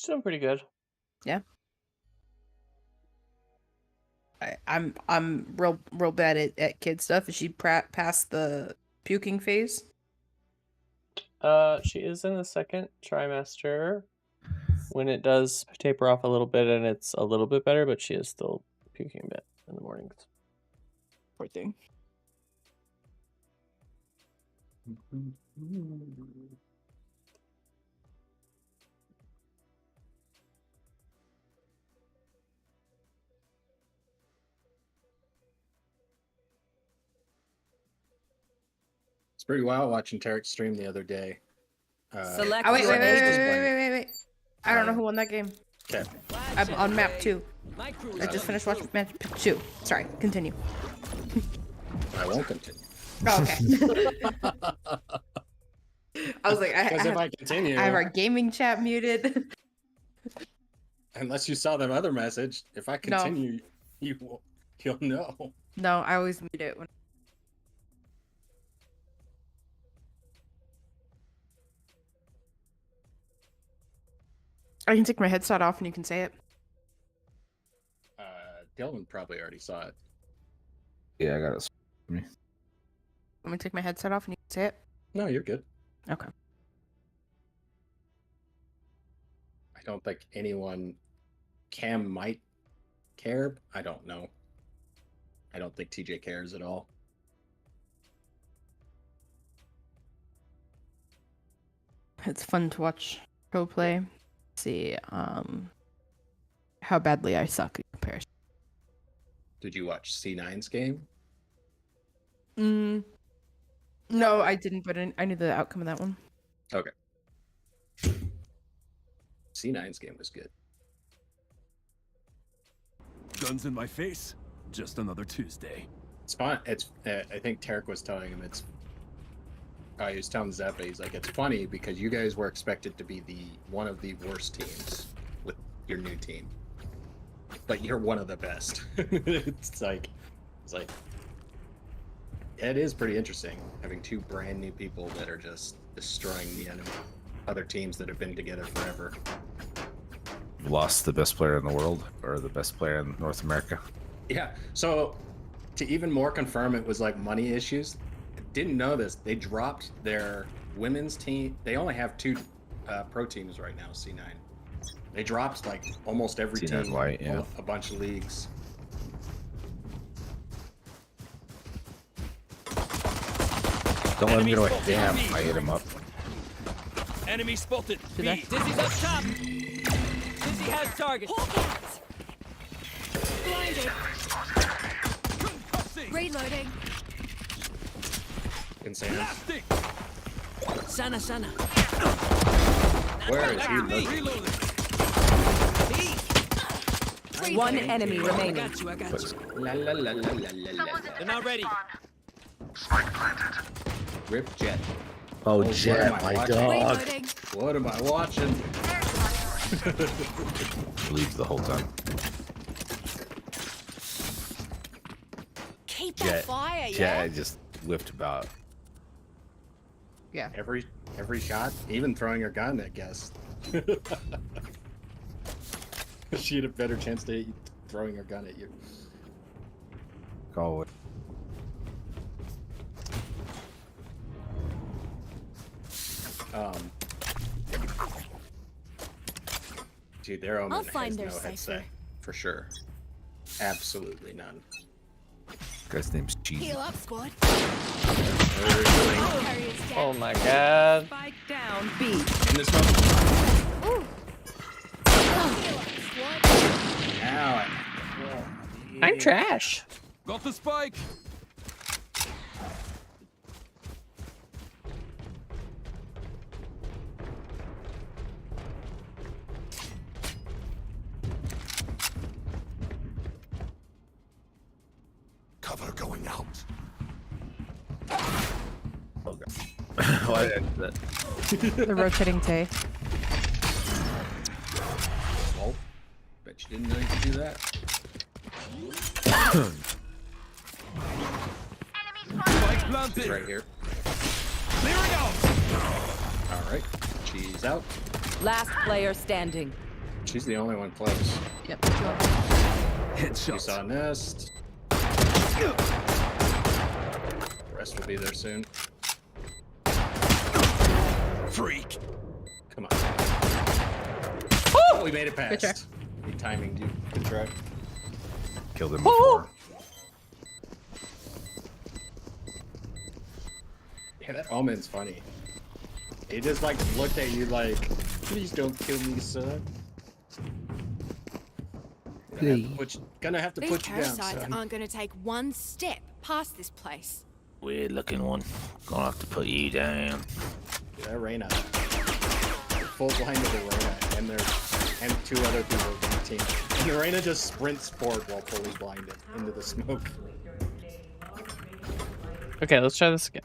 doing pretty good. Yeah. I'm real bad at kid stuff. Is she past the puking phase? She is in the second trimester. When it does taper off a little bit and it's a little bit better, but she is still puking a bit in the mornings. Poor thing. It's pretty wild watching Tarek stream the other day. Select Oh, wait. your I don't know who won that game. Okay. I'm on map 2. My crew I just finished watching match 2. Sorry, continue. I won't continue. Oh, okay. I was like, Because if I continue, I have our gaming chat muted. unless you saw the other message, if I continue, you'll know. No, I always mute it when. I can take my headset off and you can say it. Dylan probably already saw it. Yeah, I got it. Let me take my headset off and you can say it. No, you're good. Okay. I don't think anyone. Cam might care. I don't know. I don't think TJ cares at all. It's fun to watch pro play. See how badly I suck in comparison. Did you watch C9's game? No, I didn't, but I knew the outcome of that one. Okay. C9's game was good. Guns in my face. Just another Tuesday. It's fun. It's. I think Tarek was telling him it's. He was telling Zeppa, he's like, it's funny because you guys were expected to be one of the worst teams with your new team, but you're one of the best. it's like, it is pretty interesting having two brand new people that are just destroying the enemy, other teams that have been together forever. Lost the best player in the world, or the best player in North America. Yeah. So to even more confirm it was like money issues. Didn't know this. They dropped their women's team. They only have 2 pro teams right now, C9. They dropped like almost every C9 team, white, yeah. a bunch of leagues. Don't let him get away. Damn, I hit him up. Enemy spotted. Did I? B. Dizzy's up top. Dizzy has target. Blinded. Concussing. Reloading. Insane. Blasting. Sana. Where is he Me. looking? Reloading. One enemy I remaining. I got you. La la la la la la la. They're not ready. Rip Jet. Oh, what Jet, am I my watching? dog. Reloading. What am I watching? Leave the whole time. Keep that Jet, fire, Jet, yeah? I just whipped about. Yeah. Every shot, even throwing her gun, I guess. She had a better chance to hit you throwing her gun at you. Go. Dude, their omen I'll find has their no cipher. headset for sure. Absolutely none. Guy's name's Cheesy. Heal up, squad. Carriers Carriers Oh down. my god. Spike down B. in this moment. Ooh. Heal up, squad. Ow. I'm trash. Got the spike. Cover going out. Why did I do that? The rotating Tay. Well, bet you didn't know you could do that. Spike He's planted. right here. Clearing out. All right. She's out. Last player standing. She's the only one close. Yep. You Headshot. saw Nest. The rest will be there soon. Freak. Come on. Oh, we made it Good try. past. He timing you. Good try. Killed him before. Yeah, that Omen's funny. He just like looked at you like, please don't kill me, son. Gonna have to These put you down, parasites son. aren't going to take one step past this place. Weird looking one. Gonna have to put you down. That Reyna. Full blind of the Reyna, and two other people on the team. And the Reyna just sprints forward while fully blinded into the smoke. Okay, let's try this again.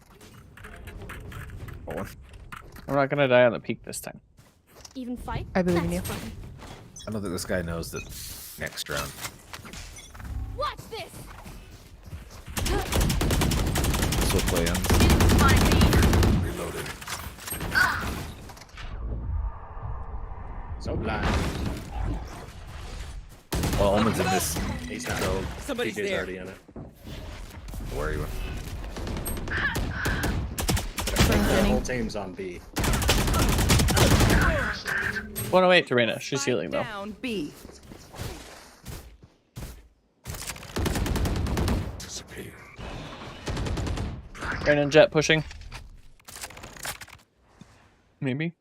Hold on. I'm not gonna die on the peak this time. Even fight? I believe in you. That's fun. I don't think this guy knows that next round. Watch this! This will play him. Reloaded. So blind. Well, Omen's in this. He's not. So, Somebody's PJ's there. already in it. where are you? The whole team's on B. 108 to Reyna. She's healing though. Down B. Reyna and Jet pushing. Maybe.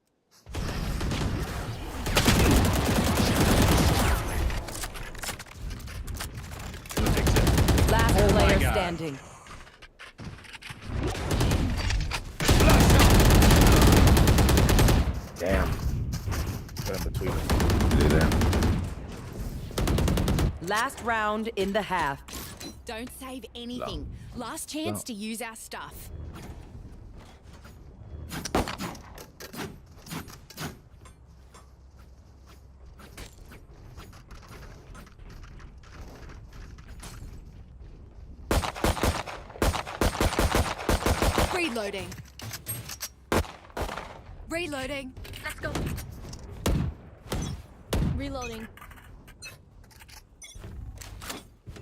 Last Oh my player God. standing. Damn. Put in between them. Do that. Last round in the half. Don't save anything. Last chance to use our stuff. Reloading. Reloading. Let's go. Reloading.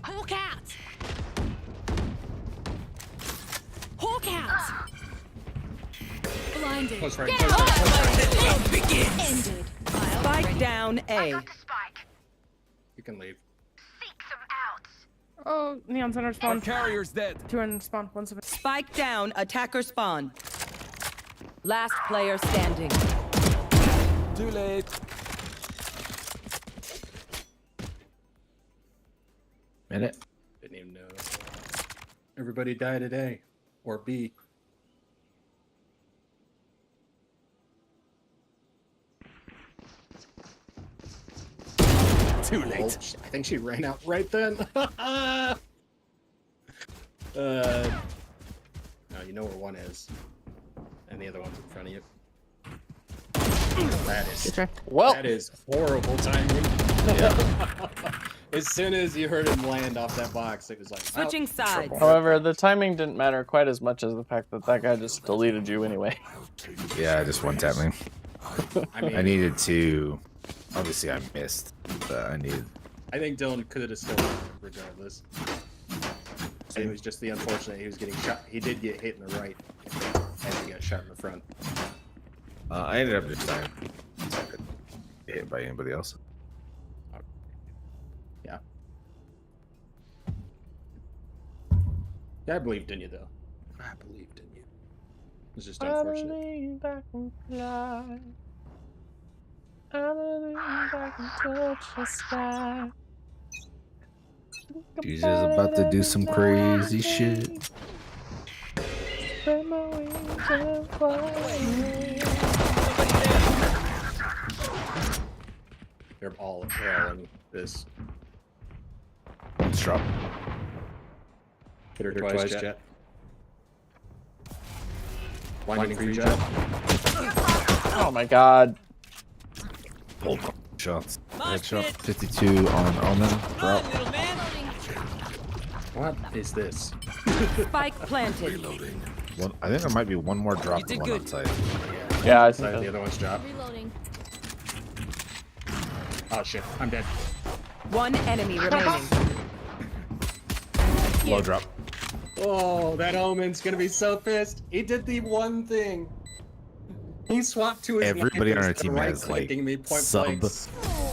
Hawk out. Hawk out. Blinded. Close right, Get close out. right, Ended. Spike down A. You can leave. Oh, Neon Center Our spawn. carrier's dead. 200 spawn. 170. Spike down. Attacker spawn. Last player standing. Too late. Minute. Didn't even know. Everybody die today. Or B. Too Oh, late. I think she ran out right then. No, you know where one is. And the other one's in front of you. That Good is, try. Well, that is horrible timing. As soon as you heard him land off that box, it was like, oh, Switching sides. however, the timing didn't matter quite as much as the fact that that guy just deleted you anyway. Yeah, just one tap me. I mean, I needed to. Obviously, I missed, but I needed. I think Dylan could have still won regardless. It was just the unfortunate he was getting shot. He did get hit in the right, and he got shot in the front. I ended up just dying. So I could get hit by anybody else. Yeah. Yeah, I believed in you though. I believed in you. It was just I unfortunate. believe I can fly. I believe I can touch the sky. She's just about to do some crazy shit. Spread my wings and fly away. They're all in this. Let's drop. Hit her twice, Jet. Blinding free Jet. Oh my god. Shots. Mosh Headshot. pit. 52 on Omen. Drop. Little man. What is this? Spike planted. One, I think there might be one more drop You than did one good. outside. Yeah, I Sorry, think the other one's dropped. Reloading. Oh shit, I'm dead. One enemy remaining. Low drop. Oh, that Omen's gonna be so pissed. He did the one thing. He swapped to his Everybody on our instead of team has like right-clicking me point sub blank.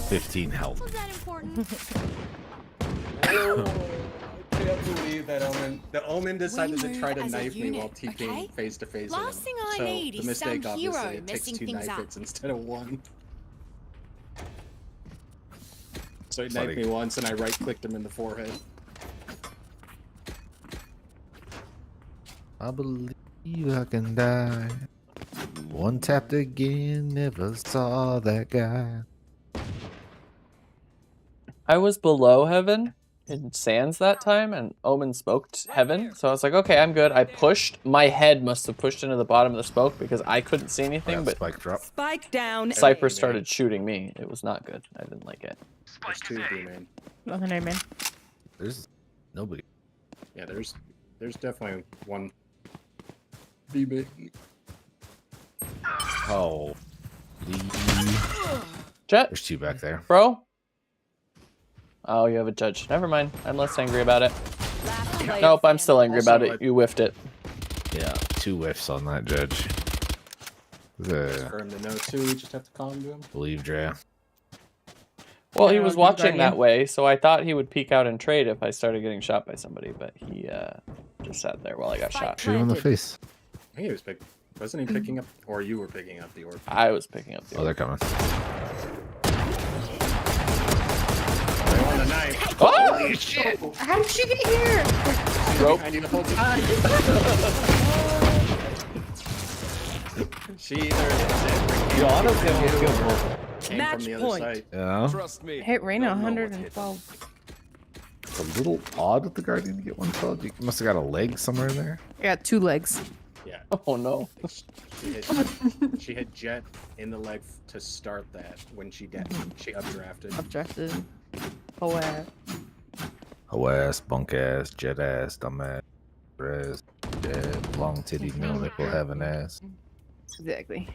15 health. Was that important? Oh, I can't believe that Omen. The Omen decided to move try to as a knife me unit, while TPing okay? face to face. Last thing I so need the is mistake, some obviously, hero it takes messing 2 things knife up. hits instead of 1. So he Funny. knifed me once, and I right-clicked him in the forehead. I believe I can die. One tapped again, never saw that guy. I was below heaven in sands that time, and Omen smoked heaven. So I was like, okay, I'm good. I pushed. My head must have pushed into the bottom of the smoke because I couldn't see anything. But Spike drop. Spike down. Cypher A. started shooting me. It was not good. I didn't like it. There's 2 B-man. Nothing, I mean. There's nobody. Yeah, there's definitely one B-man. Oh. Jet, There's 2 back there. bro. Oh, you have a judge. Never mind. I'm less angry about it. Last player Nope, I'm still angry about Also, it. You whiffed it. Yeah, 2 whiffs on that judge. For him to know too, we just have to call him to him. Believe Dre. Well, he Yeah, was he's watching guardian. that way, so I thought he would peek out and trade if I started getting shot by somebody, but he just sat there while I got shot. Shoot him in the Planted. face. I think he was wasn't he picking up, or you were picking up the orb? I was picking up the Oh, they're coming. They want the knife. Oh! shit! How did she get here? Rope. I need the whole time. She either came Match from the other point. side. Yeah. Trust me. Hit Reyna They'll know what hit 112. It's a little odd with the Guardian to get 112. You must have got a leg somewhere in there. Yeah, 2 legs. Yeah. Oh no. She had Jet in the leg to start that when she updrafted. Objective. Oh, Hoe ass, bunk ass, jet ass, dumb ass, ass, jet, long titty, no nipple, having ass. exactly.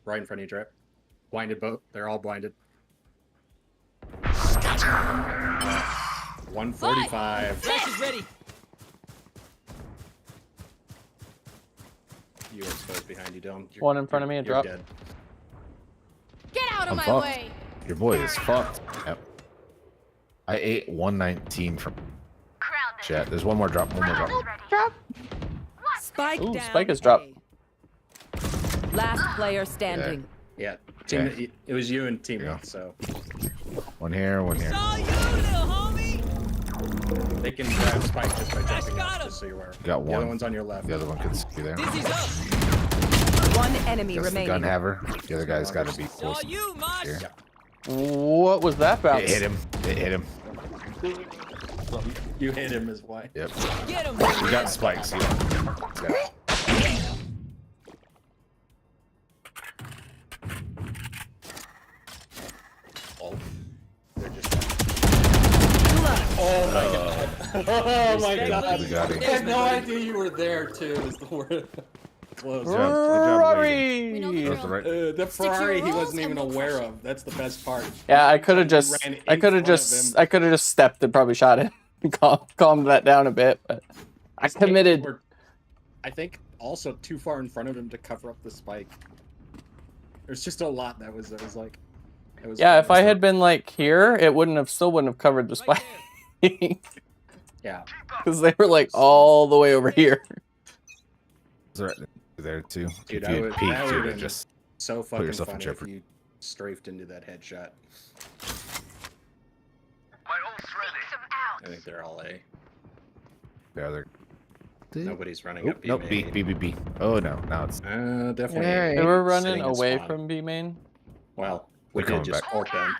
Right in front of you, Drip. Blinded boat. They're all blinded. 145. Flash is ready. You are exposed behind you, Dome. One in front of me, a you're drop. dead. Get out of I'm my fucked. way! Your boy is fucked. Yep. I ate 119 from jet. There's one more drop, one more drop. Drop. Spike Ooh, down. Spike is dropped. A. Last player standing. Yeah. Yeah. It was you and teammate, Yeah. so One here, one here. Oh, you little homie. they can grab Spike just by jumping got up, him. just so you're aware. Got The other one. one's on your left. The other one could be there. Dizzy's up. One enemy That's the gun remaining. haver. The other guy's got to be close All you, Mosh. here. What was that bounce? It hit him. It hit him. You hit him as why. Yep. Get him. We got spikes. Yeah. Oh. They're just. Oh my god. Oh my god. We got him. I had no idea you were there too. Is the word. Close. Good job waiting. We know the That was the drill. right. The Ferrari he rolls wasn't even and we'll aware crush it. of. That's the best part. Yeah, I could have just, Ran in I could have front of just, him. I could have just stepped and probably shot it. Calmed that down a bit, but I committed. We're, I think also too far in front of him to cover up the spike. There's just a lot that was like. It was Yeah, if I had been like here, it still wouldn't have covered the spike. Yeah. Because they were like all the way over here. It's right there too. Dude, If you had that peeked, you would've would have been just. So fucking yourself in funny if jeopardy. you strafed into that headshot. I think they're all A. Yeah, they're. Nobody's running Oh, up B. nope, B, main. B, B, B. Oh no, now it's. Definitely. Hey. They were running Sitting in away spawn. from B main. Well, we They're did coming just back. ult them.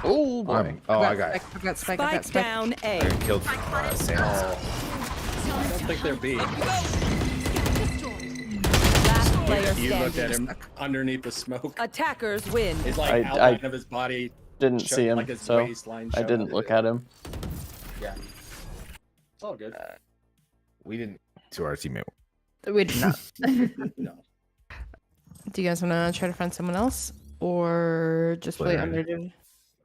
Oh boy. Oh, I got. I got spike. I got Spike spike. down I A. got killed from Sam. I don't think they're B. Last player You looked at standing. him underneath the smoke. Attackers win. His like I outline of his body. Didn't showed- see him, like his so waistline I showed. didn't look at him. Yeah. It's all good. We didn't. to our teammate. We did not. No. Do you guys want to try to find someone else, or just play Play. unrated?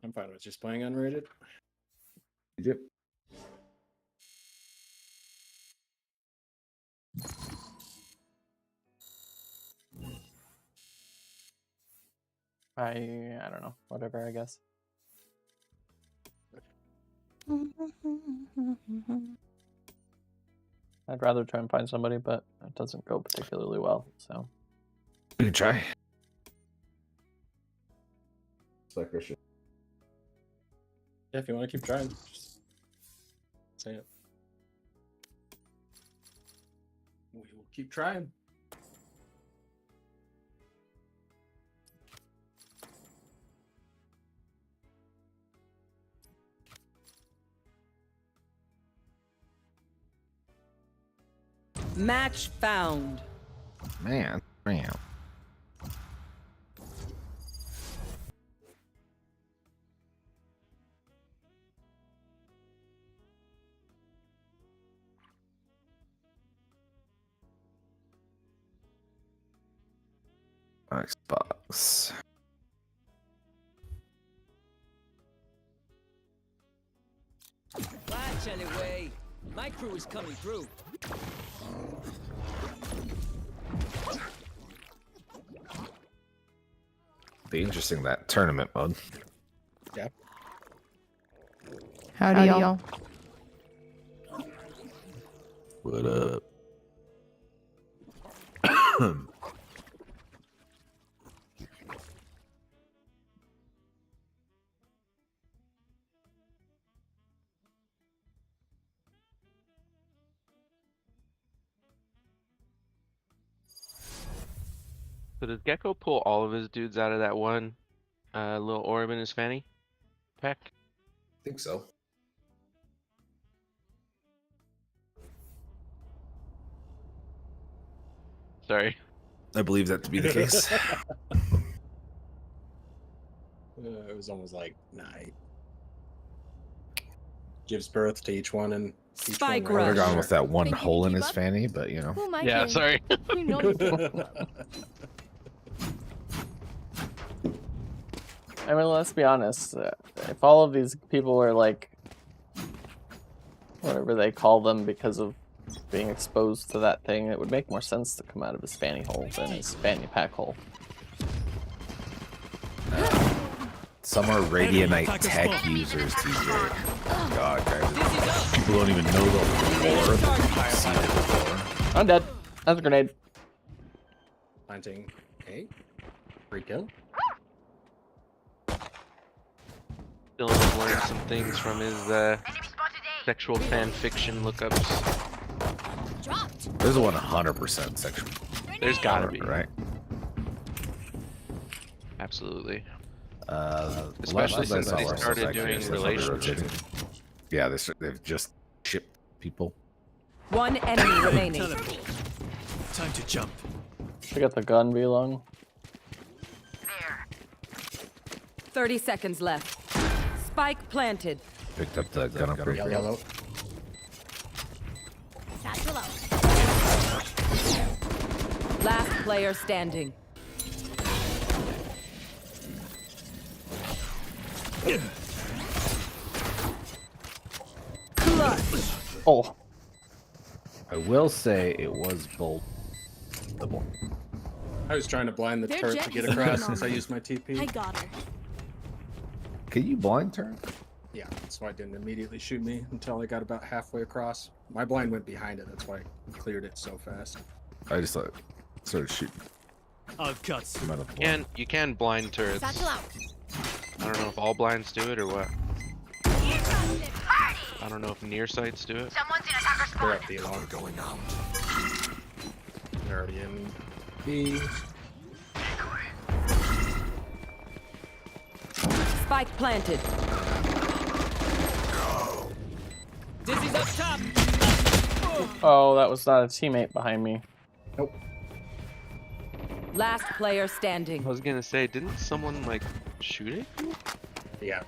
I'm fine with just playing unrated. Yep. I don't know. Whatever, I guess. I'd rather try and find somebody, but it doesn't go particularly well. So We can try. It's like Christian. Yeah, if you want to keep trying, just say it. We will keep trying. Match found. Man. Xbox. Watch anyway. My crew is coming through. Be interesting, that tournament mode. Yeah. Howdy, y'all. What up? So does Gecko pull all of his dudes out of that one little orb in his fanny pack? I think so. Sorry. I believe that to be the case. It was almost like night. Gives birth to each one, and each Spike one I would have rush. gone with that one Think you hole in keep his up? fanny, but you know. Who am I Yeah, kidding? sorry. You know you I mean, let's be honest. If all of these people are like, whatever they call them, because of being exposed to that thing, it would make more sense to come out of his fanny hole than his fanny pack hole. Some are Radianite tech users, TJ. God, guys. People don't even know the lore. They've seen it before. I'm dead. That's a grenade. Planting A. Free kill. Dylan has learned some things from his sexual fan fiction lookups. dropped. There's a 100% sexual. There's gotta be. Right? Absolutely. last Especially since I they saw was started actually doing somebody relationships. rotating. Yeah, they've just shipped people. One enemy remaining. Time to jump. I got the gun, V-Long. 30 seconds left. Spike planted. Picked up the gun upgrade. Yellow. Satchel out. Last player standing. Oh, I will say it was both. I was trying to blind the Their turret jet to get is across coming since I on. used my TP. I got her. Can you blind turn? Yeah, that's why it didn't immediately shoot me until I got about halfway across. My blind went behind it, that's why I cleared it so fast. I just thought started shooting. I've got some. Him out of blind. You can blind turrets. Satchel out. I don't know if all blinds do it or what. I don't know if near sights do it. They're at the alarm going out. They're already in B. Spike planted. Dizzy's up top. oh, that was not a teammate behind me. Nope. Last player I standing. was gonna say, didn't someone like shoot it? Yeah.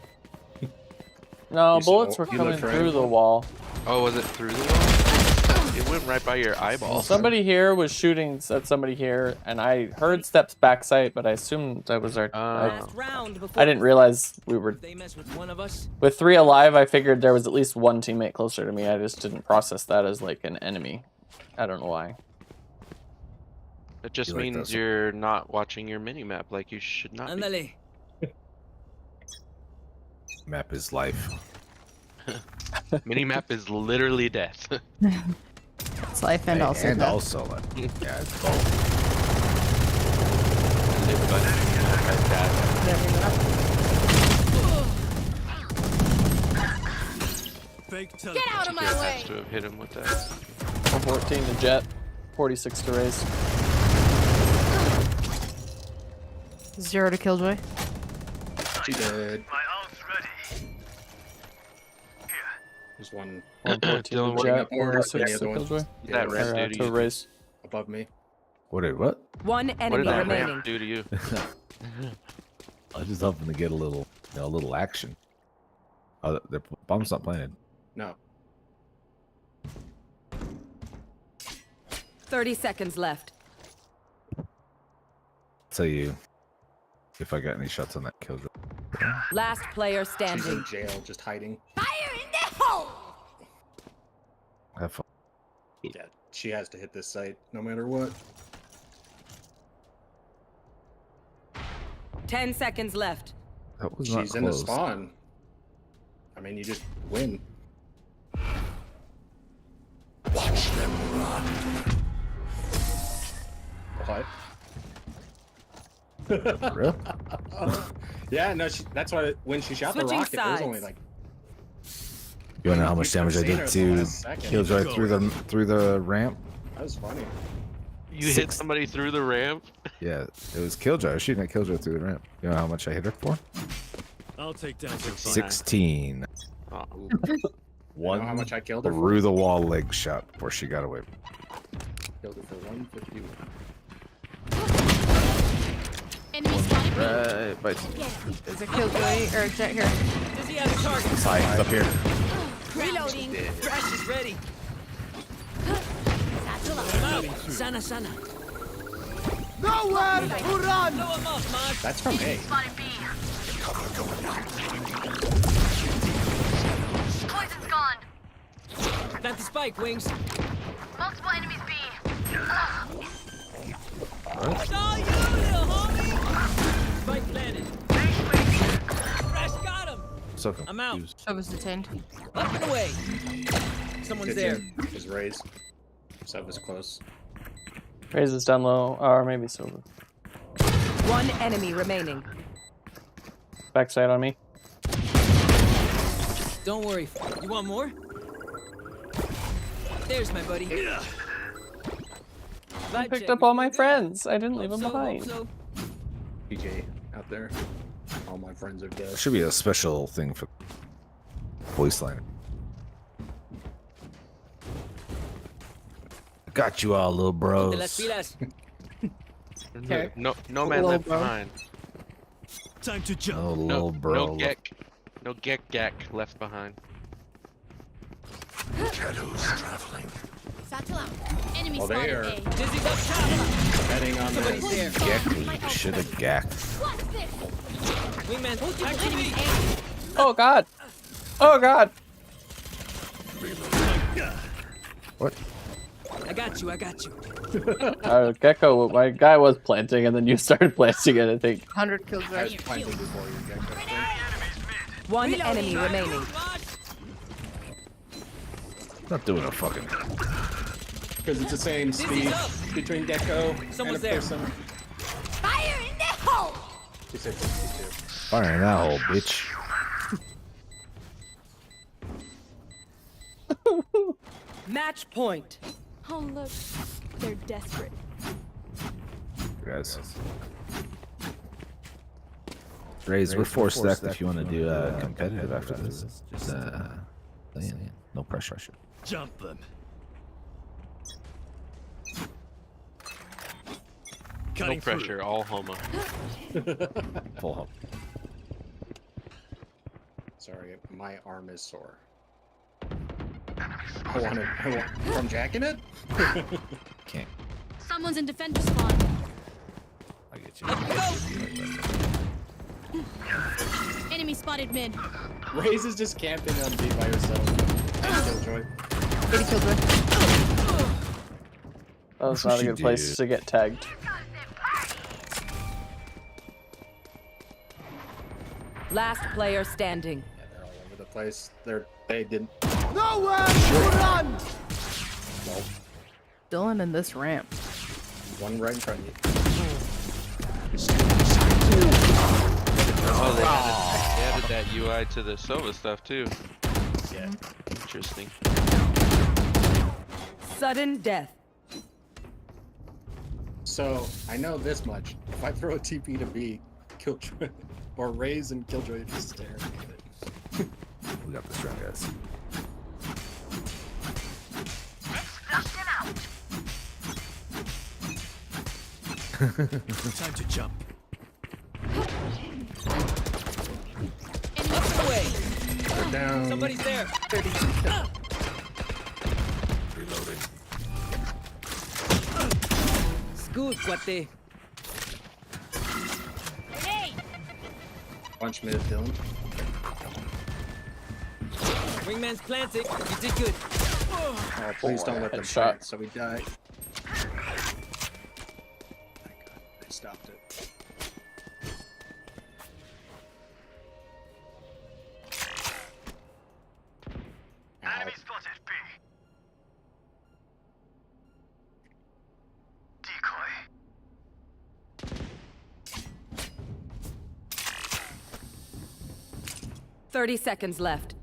No, You bullets saw- were you coming looked through right. the wall. Oh, was it through the wall? It went right by your eyeball. Somebody here was shooting at somebody here, and I heard steps backside, but I assumed that was our. Last round before I didn't realize we were. They mess with one of us. With 3 alive, I figured there was at least one teammate closer to me. I just didn't process that as like an enemy. I don't know why. It just You like means those? you're not watching your mini map like you should not be. Ándale. Map is life. Mini map is literally death. It's life and also and death. also like, yeah, it's both. Live by that. Fake Get out of my Kid way! has to have hit him with that. 14 to Jet, 46 to Raze. 0 to Killjoy. She did. There's one 114 Dylan, to what- Jet, Or 46 the to other one. Killjoy. That Or, red dude to you- Raze. above me. What did what? One What enemy did that remaining. ramp do to you? I was just hoping to get a little, a little action. Oh, the bomb's not planted. No. 30 seconds left. Tell you if I got any shots on that killjoy. Last player She's standing. in jail, just hiding. Fire in the hole! Have fun. Yeah, she has to hit this site no matter what. 10 seconds left. That was not She's in the close. spawn. I mean, you just win. Watch them run. What? Real? Yeah, no, that's why when she shot Switching the rocket, there was sides. only like You wanna know how much You damage I could've did seen her at the to last second. killjoy through the ramp? that was funny. You hit somebody through the ramp? Yeah, it was killjoy. I was shooting at killjoy through the ramp. You know how much I hit her for? I'll take down some 16. Oh, You One know how much I killed her for? through the wall leg shot before she got away. Killed her for 151. Enemy spotted B. Right, but Is it Killjoy or Jet here? Does he have a target? Hi, he's up here. Reloading. Crash is ready. Satchel up. I'm out. Sana, sana. Nowhere to run! Blow him up, Maj. That's from A. Spotted B. Cover going out. Poison's gone. Plant the spike, Wings. Multiple enemies B. Saw you, little homie. Spike planted. Crash got him. So I'm out. confused. I was detained. Up and away. Someone's there. Is Raze. Sub is close. Raze is down low, or maybe silver. One enemy remaining. Backside on me. Don't worry. You want more? There's my buddy. I picked up all my friends. I didn't leave them Hope behind. so. PJ out there. All my friends are dead. There should be a special thing for voice line. Got you all, little De las bros. pilas. Okay. No man Little left bro. behind. Time to jump. Oh, little bro. No gek left behind. Shadows traveling. Satchel out. Enemy Oh, they spotted are- A. Dizzy's up top. Betting on Somebody's this. there. Geck, should have gacked. What's this? Wingman, Multiple enemies activate. A. Oh god. Oh god. What? I got you. I got you. Gecko, my guy was planting, and then you started planting it. I think. 100 I Killjoy. was planting before you get there. One enemy remaining. Maj. Not doing a fucking. Because it's the same speed up. between Deco and a Someone's there. person. Fire in the hole! She said 62. Fire in that hole, bitch. Match point. Oh, look. They're desperate. Guys. Raze, we're four stacked if you want to do competitive after this. Just no pressure. Jump them. No Cutting through. pressure, all homo. Full hop. Sorry, my arm is sore. I want from jacking it. Can't. Someone's in defender spawn. I get you. Enemy spotted mid. Raze is just camping on B by herself. Killjoy. 80 killjoy. That was What not a she good place do? to get tagged. Last player standing. Yeah, they're all over the place. They didn't. Nowhere to run! Nope. Dylan in this ramp. One right in front of you. Oh, they added that UI to the Sova stuff too. Yeah. Interesting. Sudden death. So I know this much. If I throw a TP to B, Killjoy or Raze and Killjoy are just staring at it. We got this round, guys. Time to jump. Up and away. They're down. Somebody's there. 30. Reloading. Scoot, cuate. Punch mid, Dylan. Wingman's planting. You did good. Oh, please don't let them Headshot. plant, so we die. Thank God, they stopped it. Enemy spotted B. Decoy. 30 seconds left.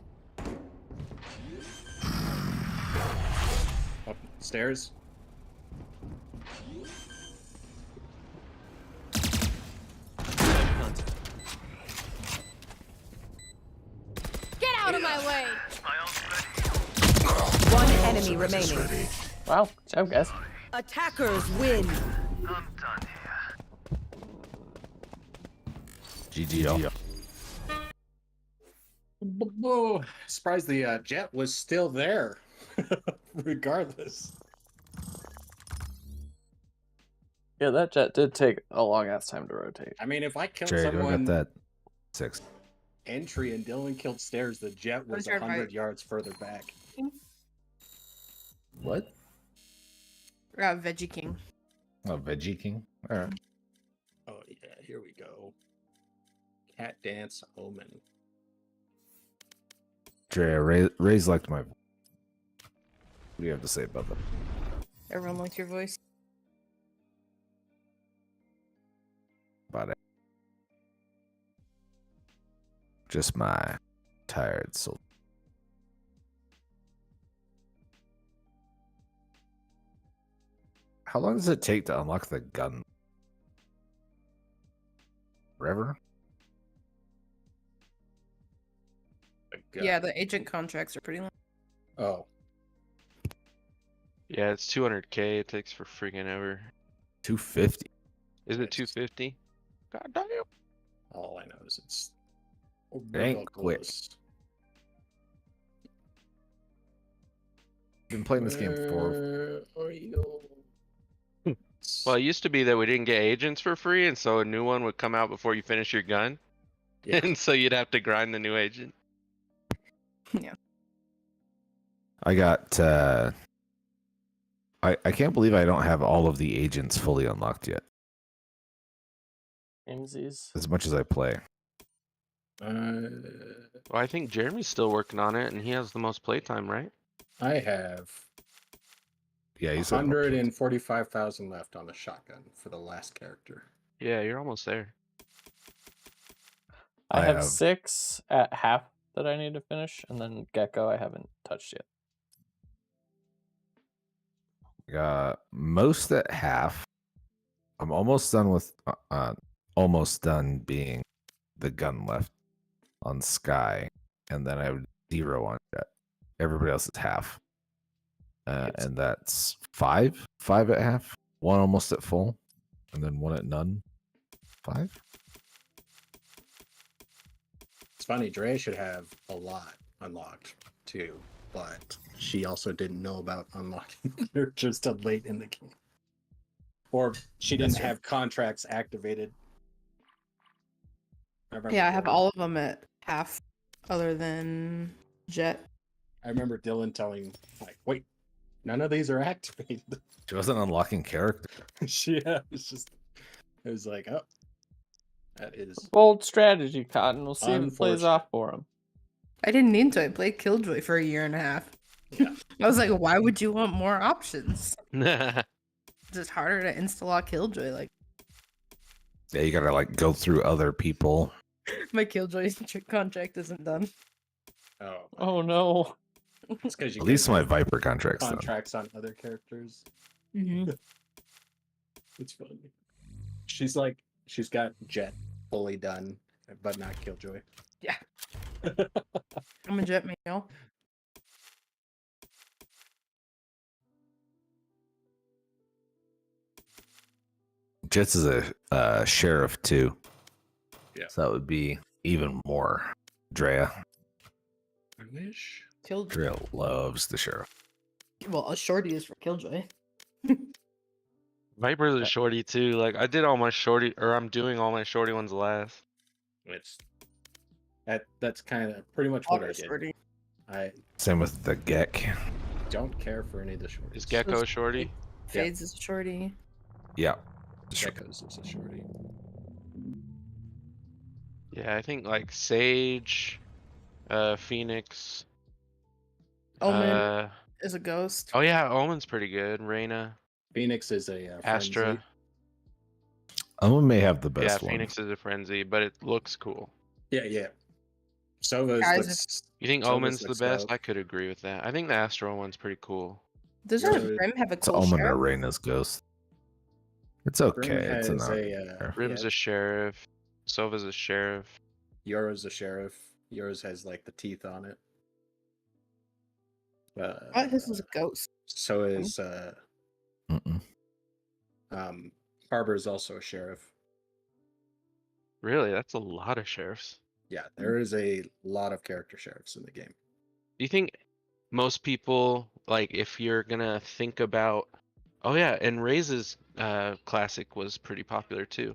Upstairs. Get out of my way. One enemy remaining. Wow, good job, guys. Attackers win. GG. Whoa! Surprised the jet was still there, regardless. Yeah, that jet did take a long ass time to rotate. I mean, if I killed Jerry, do I someone got that? 6. entry and Dylan killed stairs, the jet was Where's your 100 right? yards further back. What? We got Veggie King. Oh, Veggie King? Alright. Oh yeah, here we go. Cat dance omen. Dre, Ray's liked my. What do you have to say about that? Everyone likes your voice. About it. Just my tired soul. How long does it take to unlock the gun? Forever? Yeah, the agent contracts are pretty long. Oh, Yeah, it's 200k. It takes for friggin' ever. 250. Is it 250? God damn. all I know is it's. It ain't quick. ridiculous. Been playing this game for. Where are you? Well, it used to be that we didn't get agents for free, and so a new one would come out before you finish your gun, Yeah. and so you'd have to grind the new agent. Yeah. I got. I can't believe I don't have all of the agents fully unlocked yet. Amesies. As much as I play. Well, I think Jeremy's still working on it, and he has the most playtime, right? I have Yeah, he's 145,000 left on the shotgun for the last character. Yeah, you're almost there. I I have have- 6 at half that I need to finish, and then Gecko I haven't touched yet. Got most at half. I'm almost done with almost done being the gun left on Sky, and then I have 0 on Jet. Everybody else is half. And that's 5 at half, 1 almost at full, and then 1 at none. 5. It's funny, Dre should have a lot unlocked too. but she also didn't know about unlocking characters till late in the game. Or she didn't have contracts activated. Yeah, I have all of them at half, other than Jet. I remember Dylan telling, like, wait, none of these are activated. She wasn't unlocking character. Yeah, it was like, oh, that is Bold strategy, Cotton. We'll see if it plays unfortunate. off for him. I didn't need to. I played Killjoy for a year and a half. Yeah. I was like, why would you want more options? Yeah. It's just harder to insta-lock Killjoy. Like, Yeah, you gotta like go through other people. my Killjoy contract isn't done. Oh, Oh no. it's because you At least get my Viper contract's done. contracts on other characters. Mm-hmm. It's funny. She's got Jet fully done, but not Killjoy. Yeah. I'm a Jet male. Jets is a sheriff too. Yeah. So that would be even more. Drea. I wish. Killjoy. Drea loves the sheriff. Well, a shorty is for Killjoy. Viper's a shorty too. Like I did all my shorty, or I'm doing all my shorty ones last. It's that's kind of pretty much what I did. Shorty. I Same with the Gek. don't care for any of the shorties. Is Gecko shorty? Fades is a shorty. Yeah. Geckos is a shorty. Yeah, I think like Sage, Phoenix. Omen is a ghost. Oh yeah, Omen's pretty good. Reyna, Phoenix is a Astra. frenzy. Omen may have the Yeah, best one. Phoenix is a frenzy, but it looks cool. Yeah. Sova's Guys, looks. You think Sova's Omen's the looks best? dope. I could agree with that. I think the Astro one's pretty cool. Doesn't Really? Grim have a It's cool Omen sheriff? or Reyna's ghost. It's Grim okay. It's has enough. Rim's yeah, a sheriff. Sova's a sheriff. Yora's a sheriff. Yours has like the teeth on it. Oh, his was a ghost. So is Mm-mm. Harbor is also a sheriff. Really, that's a lot of sheriffs. Yeah, there is a lot of character sheriffs in the game. Do you think most people, like, if you're gonna think about, oh yeah, and Raze's classic was pretty popular too,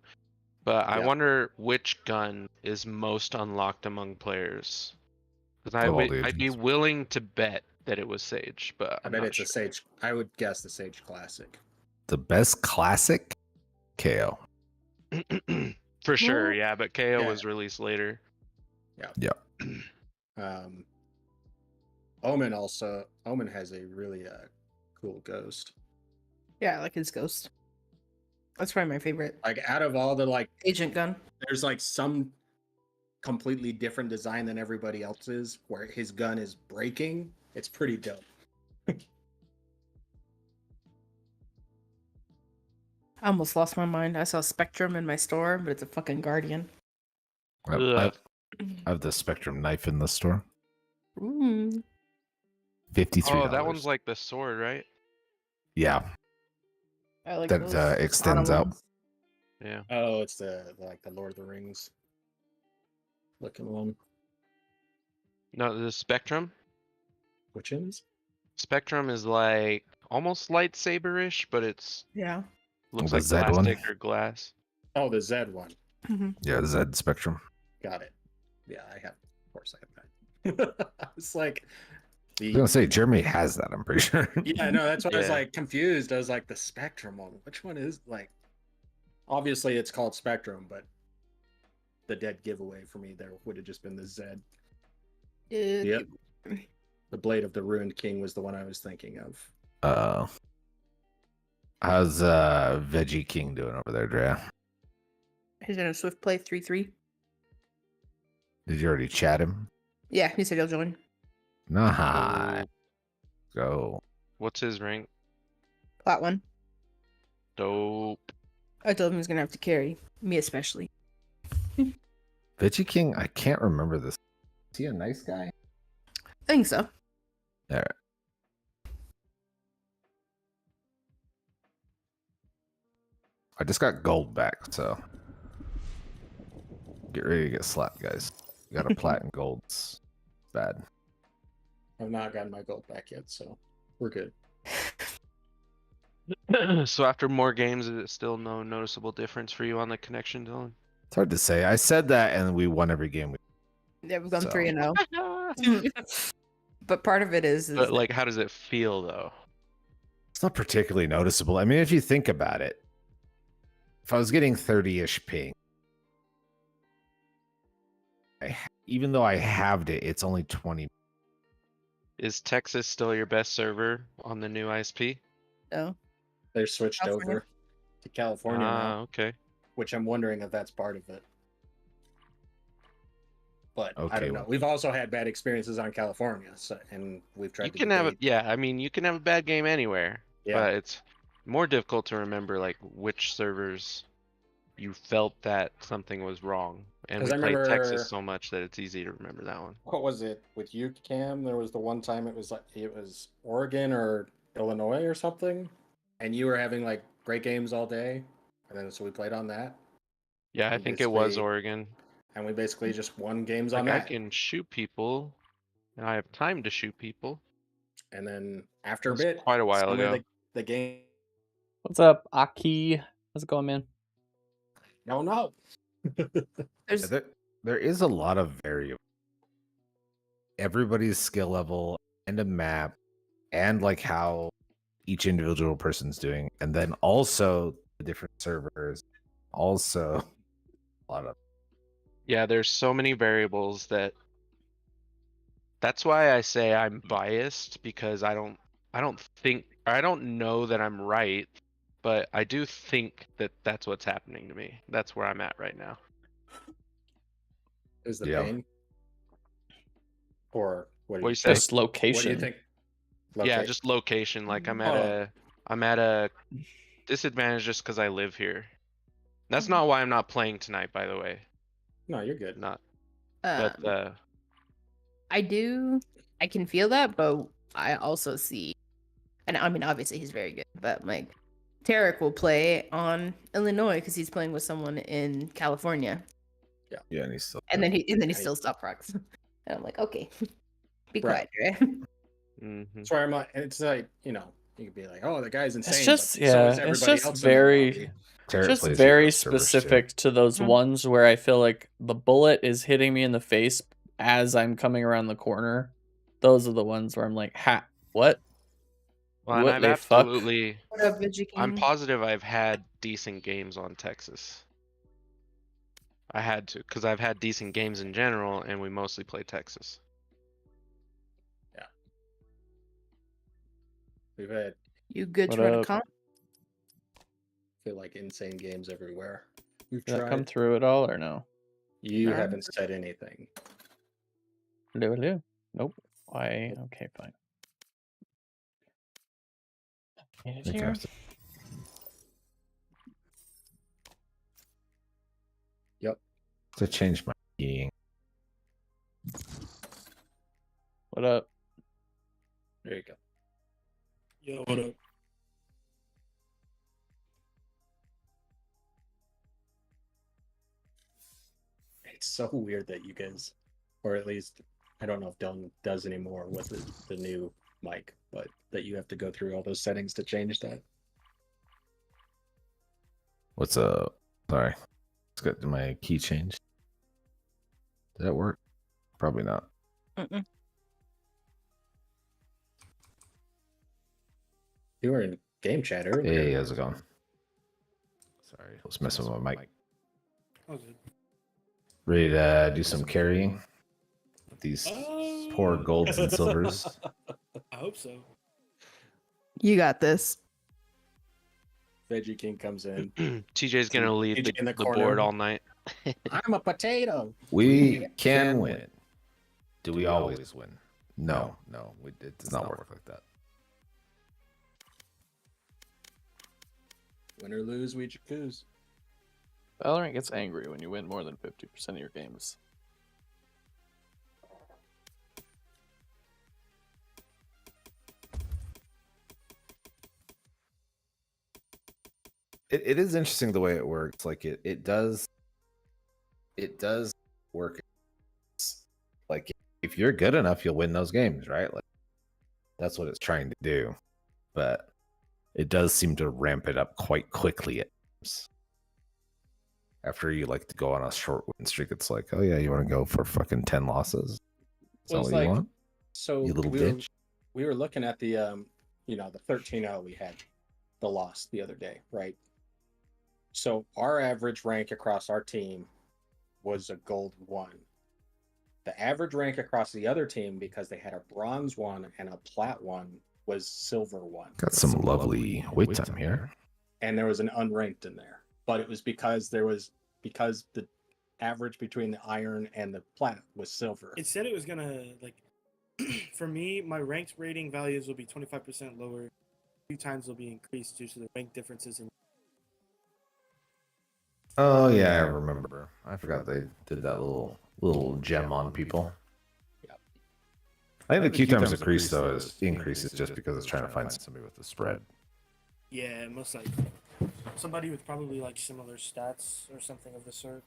but I Yeah. wonder which gun is most unlocked among players. Because Of all the I'd be agents. willing to bet that it was Sage, but I I'm bet not it's a Sage. I would guess the Sage Classic. The best classic? KO. sure. For sure, yeah, but KO Yeah. was released later. Omen has a really cool ghost. Yeah, I like his ghost. That's probably my favorite. Like out of all the like, Agent gun. there's like some completely different design than everybody else's, where his gun is breaking. It's pretty dope. I almost lost my mind. I saw Spectrum in my store, but it's a fucking Guardian. I Ugh. have the Spectrum knife in the store. Mm. $53. Oh, that one's like the sword, right? Yeah. I like That those extends auto out. ones. Yeah. Oh, it's the Lord of the Rings looking one. No, the Spectrum. Which is? Spectrum is like almost lightsaber-ish, but it's Yeah. looks The like Z one? plastic or glass. Oh, the Z one. Mm-hmm. Yeah, the Z Spectrum. Got it. Yeah, I have. Of course, I have that. It's like I was gonna say Jeremy has that, I'm pretty sure. Yeah, no, that's why I was Yeah. like confused. I was like, the Spectrum one. Which one is like? Obviously, it's called Spectrum, but the dead giveaway for me there would have just been the Z. Yep. The Blade of the Ruined King was the one I was thinking of. How's Veggie King doing over there, Drea? He's in a swift play 3-3. Did you already chat him? Yeah, he said he'll join. Nah. Oh, Go. what's his rank? Plat 1. Dope. I told him he was gonna have to carry me, especially. Veggie King, I can't remember this. Is he a nice guy? I think so. All right. I just got gold back, so get ready to get slapped, guys. You got a plat and gold. It's bad. I've not gotten my gold back yet, so we're good. So after more games, is it still no noticeable difference for you on the connection, Dylan? It's hard to say. I said that, and we won every game. Yeah, we've gone So- 3-0. But part of it is But like, how does it feel though? It's not particularly noticeable. I mean, if you think about it, if I was getting 30-ish ping, even though I halved it, it's only 20. Is Texas still your best server on the new ISP? no. They're switched California. over to California now, Okay. which I'm wondering if that's part of it. But I Okay, don't know. well- We've also had bad experiences on California, so, and we've tried You to can have, debate- yeah. I mean, you can have a bad game anywhere, Yeah. but it's more difficult to remember like which servers you felt that something was wrong. And 'Cause we I played remember- Texas so much that it's easy to remember that one. What was it with you, Cam? There was the one time it was Oregon or Illinois or something, and you were having like great games all day, and then so we played on that, Yeah, I And think it was basically- Oregon. and we basically just won games on Like I that. can shoot people, and I have time to shoot people. And then after a That's bit, quite a while some of ago. the game. What's up, Aki? How's it going, man? No. There's There is a lot of variable. Everybody's skill level and a map, and like how each individual person's doing, and then also the different servers. Also, a lot of Yeah, there's so many variables that's why I say I'm biased, because I don't know that I'm right, but I do think that that's what's happening to me. That's where I'm at right now. Is the Yeah. pain, or what do What you you say? think? Just What do location. you think? Yeah, Locate- just location. Like I'm at Oh. a disadvantage just because I live here. That's not why I'm not playing tonight, by the way. No, you're good. Not, um, but I can feel that, but I also see, and I mean, obviously he's very good, but like Tarek will play on Illinois because he's playing with someone in California, yeah, and he's still and then he Right. still stop rocks, and I'm like, okay, be Right. quiet, right? mhm. That's why I'm like, it's like, you could be like, oh, the guy's insane. It's just but so is it's everybody just else in that very lobby. Terror just plays very Euro servers, too. specific to those Mhm. ones where I feel like the bullet is hitting me in the face as I'm coming around the corner. Those are the ones where I'm like, ha, what? Well, and What I've the fuck? absolutely. What up, Veggie I'm King? positive I've had decent games on Texas. I had to, because I've had decent games in general, and we mostly play Texas. We've had, You good What to run a up? comp? feel like insane games everywhere. We've Did that tried. come through at all or no? You Um, haven't said anything. Hello? Nope. Why? Okay, fine. Get it Okay, here. so- Yep. to change my keying. What up? There you go. Yo, what up? It's so weird that you guys, or at least I don't know if Dylan does anymore with the new mic, but that you have to go through all those settings to change that. What's up? Sorry, let's get my key changed. Did that work? Probably not. Mm-mm. You were in game chat earlier. Hey, how's it going? Sorry, I was messing with my mic. Oh, good. Ready to do some carrying with these poor golds and silvers. I hope so. You got this. Veggie King comes in. TJ's gonna lead TJ in the the corner. board all night. I'm a potato. We can win. Do we always win? No, it does not work like that. Win or lose, we choose. Valorant gets angry when you win more than 50% of your games. It is interesting the way it works. Like it does work. Like if you're good enough, you'll win those games, right? Like that's what it's trying to do. But it does seem to ramp it up quite quickly at times. After you like to go on a short win streak, it's like, oh yeah, you want to go for fucking 10 losses? Is that Well, what it's you want? So You little we bitch. we were looking at the the 13-0 we had, the loss the other day, right? So our average rank across our team was a gold 1. The average rank across the other team, because they had a bronze 1 and a plat 1, was silver 1. Got some lovely wait time here. And there was an unranked in there, but it was because the average between the iron and the plat was silver. It said it was gonna like. For me, my ranked rating values will be 25% lower. 2 times will be increased due to the rank differences in. Oh yeah, I remember. I forgot they did that little gem on people. Yep. I think the Q times increases just because it's trying to find somebody with the spread. Yeah, most likely. Somebody with probably like similar stats or something of the sort.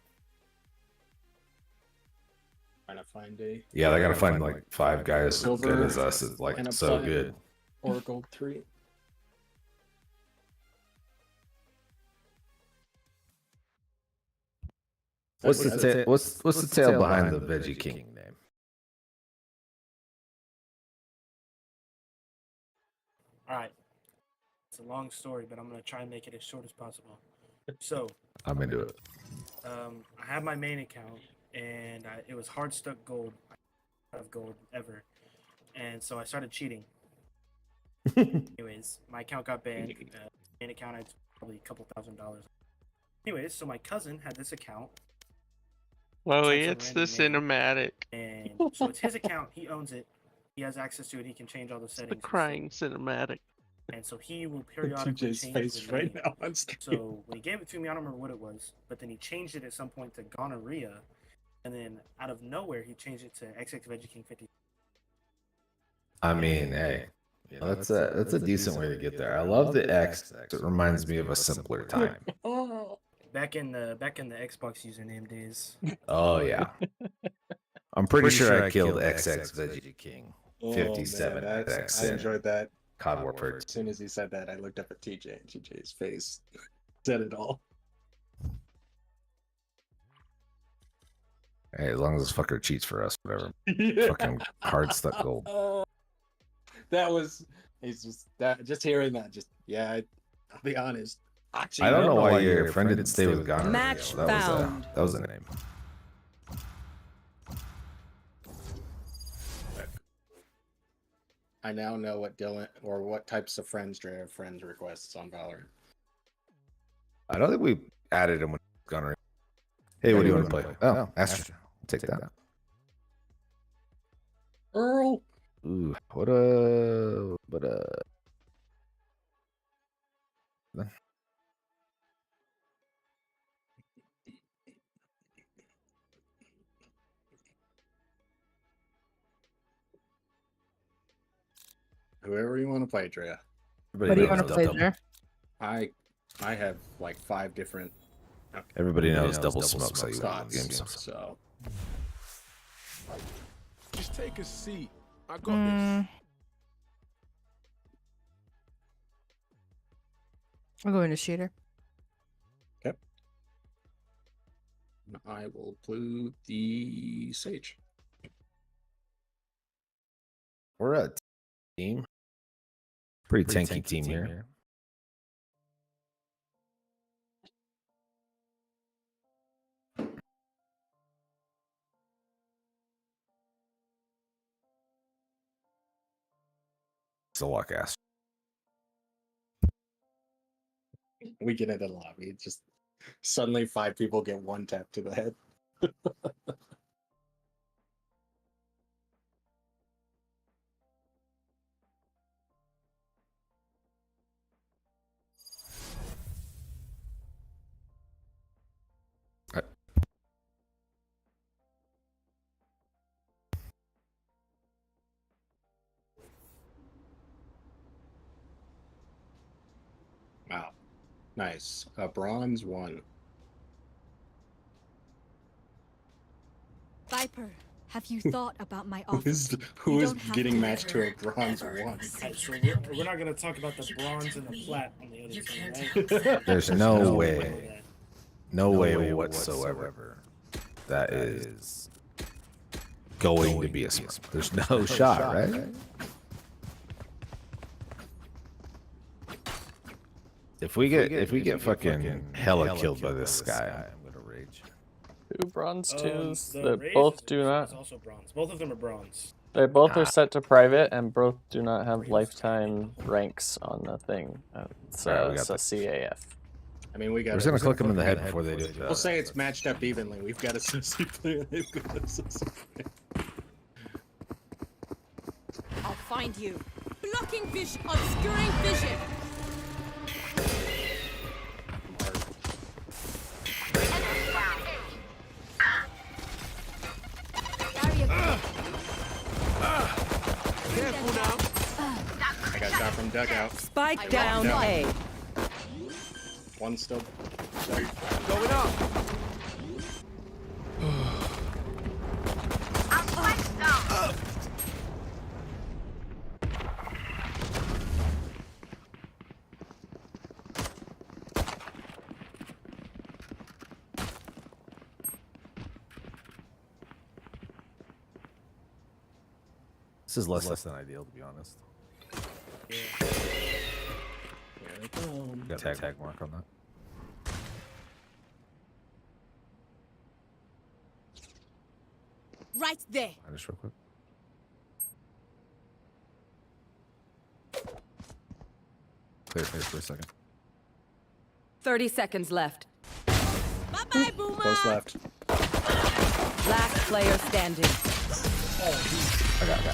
Trying to find a Yeah, they gotta find like 5 guys as silver good as us. It's like and a so plat good. or gold 3. What's the tail behind the Veggie King name? All right. It's a long story, but I'm gonna try and make it as short as possible. So, I'm into it. I have my main account, and it was hard stuck gold, out of gold ever, and so I started cheating. Anyways, my account got banned. Main account, I had probably a couple $1,000. Anyways, so my cousin had this account. Well, Types a it's the random name, cinematic. and so it's his account. He owns it. He has access to it. He can change all the settings. The and crying stuff. cinematic. And so he will periodically TJ's change face the right name. now on screen. So when he gave it to me, I don't remember what it was, but then he changed it at some point to gonorrhea, and then out of nowhere he changed it to XX Veggie King 50. I mean, hey, that's a decent way to get there. I love the X. It reminds me of a simpler time. Back in the Xbox username days. Oh yeah. I'm pretty sure I killed XX Veggie King. 57 man, X. I enjoyed that. COD Warfare. As soon as he said that, I looked up at TJ, and TJ's face said it all. Hey, as long as this fucker cheats for us, whatever. Fucking hard stuck gold. Just hearing that, I'll be honest. Actually, I don't know why your friend didn't stay with Gonorrhea. Match That found. was a name. I now know what Dylan or what types of friends Dre friends requests on Valorant. I don't think we added him with Gonorrhea. Hey, what do you want to play? Oh, Astra. Take that. Earl. Ooh, Whoever you want to play, Drea. What do you want to play, Jer? I have like 5 different. Okay. Everybody knows double smokes how you win thoughts. games. So Just take a seat. I got this. I'll go into shooter. I will blue the Sage. We're a team. Pretty tanky team here. It's a luck ass. We get into the lobby. It's just suddenly 5 people get 1 tap to the head. Wow. Nice. A bronze 1. Viper, Have you thought about my offer? Who You is don't have getting to matched to a ever, bronze ever one? say So that we're not gonna talk about the You bronze can't and the tell plat me. on the other You team, can't right? accept There's my no Know way. that. No way whatsoever. That is going to be a smurf. There's no shot, right? If we get fucking hella killed by this guy, I'm gonna rage. 2 bronze 2s The that Raze both is do not. also bronze. Both of them are bronze. They both Ah. are set to private, and both do not have lifetime ranks on the thing. It's Alright, we got it's a this. CAF. I mean, we got. We're just gonna click them in the head before they do it. We'll say it's matched up evenly. We've got a sissy player. They've got a sissy player. I'll find you. Blocking vision, obscuring vision. Careful now. I got shot from dugout. Spike down No. A. One still. Going up. This is less than ideal, to be honest. Here they come. Got a tag mark on that. Right there. Just real quick. Clear space for a second. 30 seconds left. Bye bye, Boomer. Close left. Last player standing.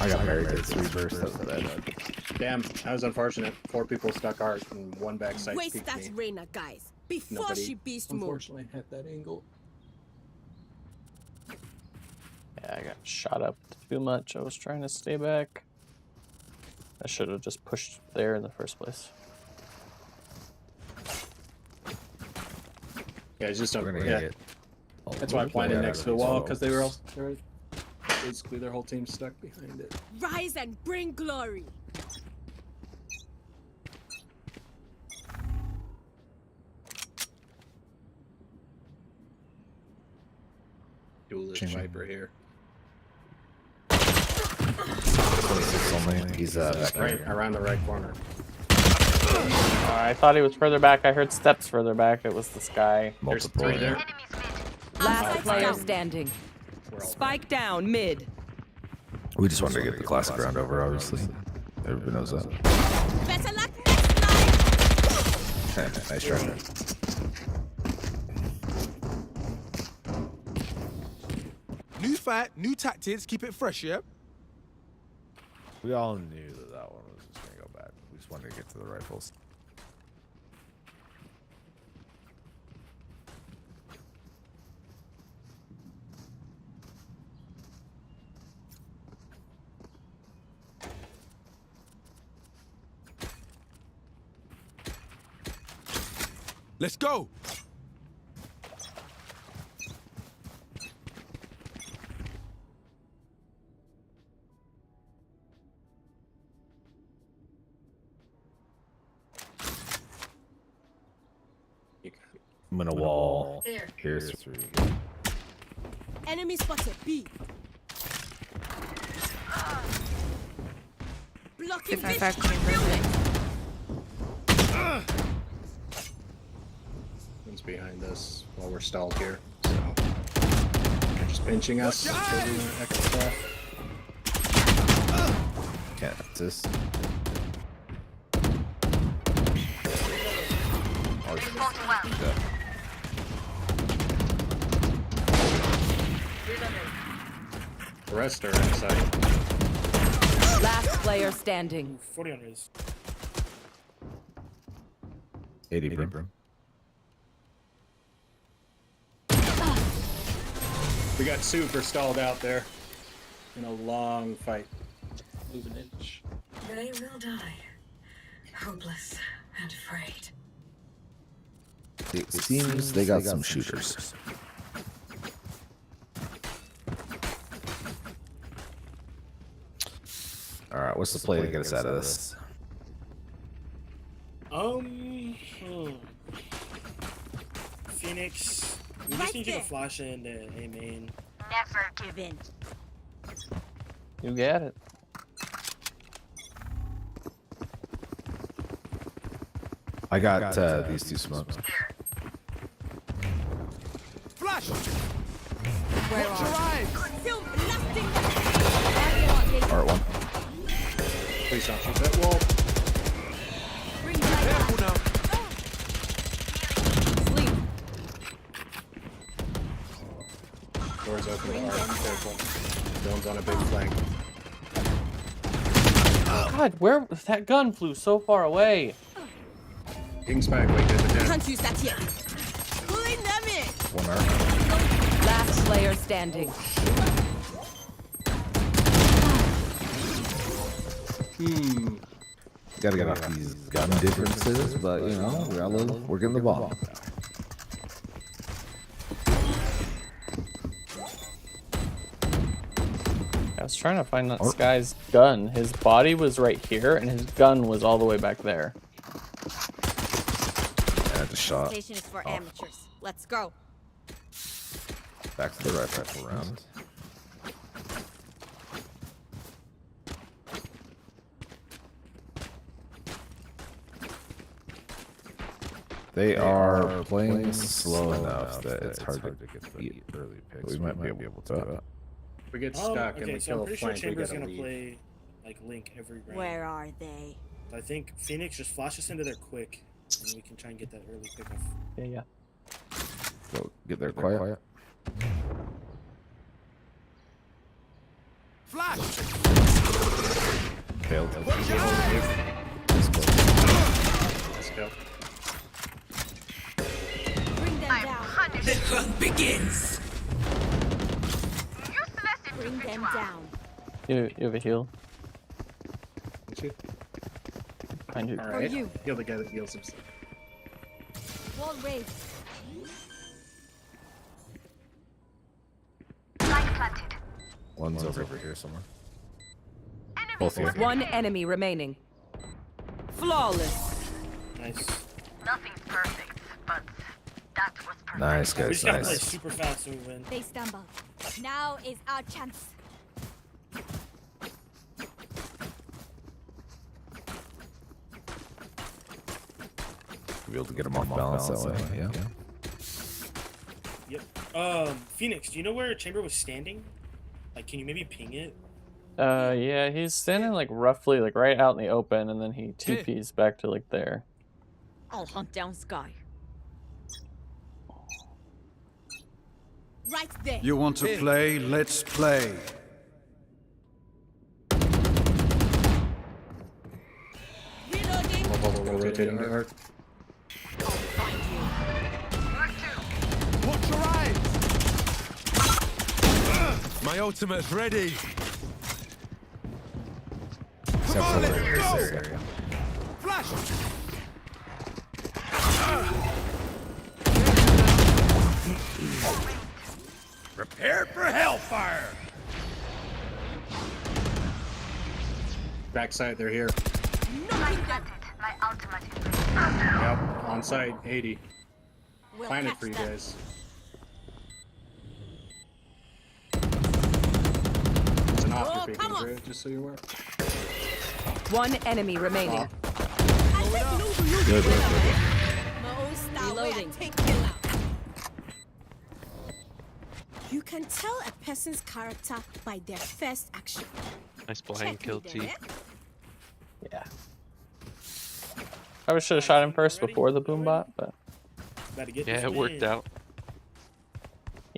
I got very good 3 bursts. That was bad. Damn, that was unfortunate. 4 people stuck hard and one backside Waste peeked that me. Reyna, guys, before Nobody, she beast mode. unfortunately, had that angle. Yeah, I got shot up too much. I was trying to stay back. I should have just pushed there in the first place. Yeah, it's just We're over. gonna Yeah, get. that's why I planted next to the wall because they were all all. they were basically their whole team stuck behind it. Rise and bring glory. Duelist Ching. Viper here. 26 only. He's back Right around the right corner. I thought he was further back. I heard steps further back. It was this guy. There's multiple. 3 there. Last player down. standing. We're all Spike down mid. We just wanted to get the classic round over, obviously. Everybody knows that. Better luck next time. Nice try. New fight, new tactics. Keep it fresh, yeah. We all knew that one was just gonna go bad. We just wanted to get to the rifles. Let's go. I'm gonna wall. There. Here's 3. Enemy spotted. B. Blocking If I vision. fact building. One's behind us while we're stalled here. So they're just pinching us. Watch your until we eyes! want extra. Can't assist. The rest are inside. Last player standing. 40 on his. 80 brim. We got super stalled out there in a long fight. Move an inch. They will die, hopeless and afraid. It seems they got some shooters. All right, what's the play to get us out of this? Phoenix, we just need you to flash into A main. Never give in. You get it. I got these two smokes. Flash! Where Watch your are eyes! Still blasting. Art one. Please don't shoot that wall. Bring that Careful now. sleep? Doors open to Art. Careful. Dylan's on a big flank. God, where that gun flew so far away? King Spike, wait, get the down. Can't use that yet. Pulling them in. One arc. Last player standing. Gotta get off these gun differences, but you know, we're getting the ball. I was trying to find that guy's gun. His body was right here, and his gun was all the way back there. And a shot. Station is for amateurs. Let's go. Back to the rifle round. They are playing slow enough that it's hard to get the early picks. We might be able to do it. If we get stuck and Okay, we so I'm kill a pretty sure flank, we Chamber's gotta gonna leave. play like Link every round. Where are they? I think Phoenix just flash us into there quick, and we can try and get that early pickoff. Yeah. Go get there quiet. Flash! Failed. Watch your eyes! Let's go. Bring them down. The hunt begins. Bring them down. You have a heal. Did you? Behind you. Alright. you. Heal the guy that heals himself. Wall raised. One's over here somewhere. Both here. One enemy remaining. Flawless. Nice. Nothing's perfect, but that's what's perfect. Nice We guys, just gotta play nice. super fast so we win. They stumble. Now is our chance. Be able to get them off balance that way. Yeah. Yep. Phoenix, do you know where Chamber was standing? Like, can you maybe ping it? Yeah, he's standing like roughly like right out in the open, and then he TP's back to like there. I'll hunt down Sky. Right there. You want to play? Let's play. Reloading. Rotating to Art. I'll find you. Watch your eyes! My ultimate's ready. Come on, let's go! Flash! Prepare for hellfire! Backside, they're here. Knocking them. Yep, on site, 80. We'll Planet catch for you them. guys. It's an off Oh, your come peeking, on. Drew, just so you're aware. One enemy remaining. Good. Reloading. You can tell a person's character by their first action. Nice blind kill, me T. then, Yeah. I should have shot him first before the boom bot, but Gotta get Yeah, this it worked win. out.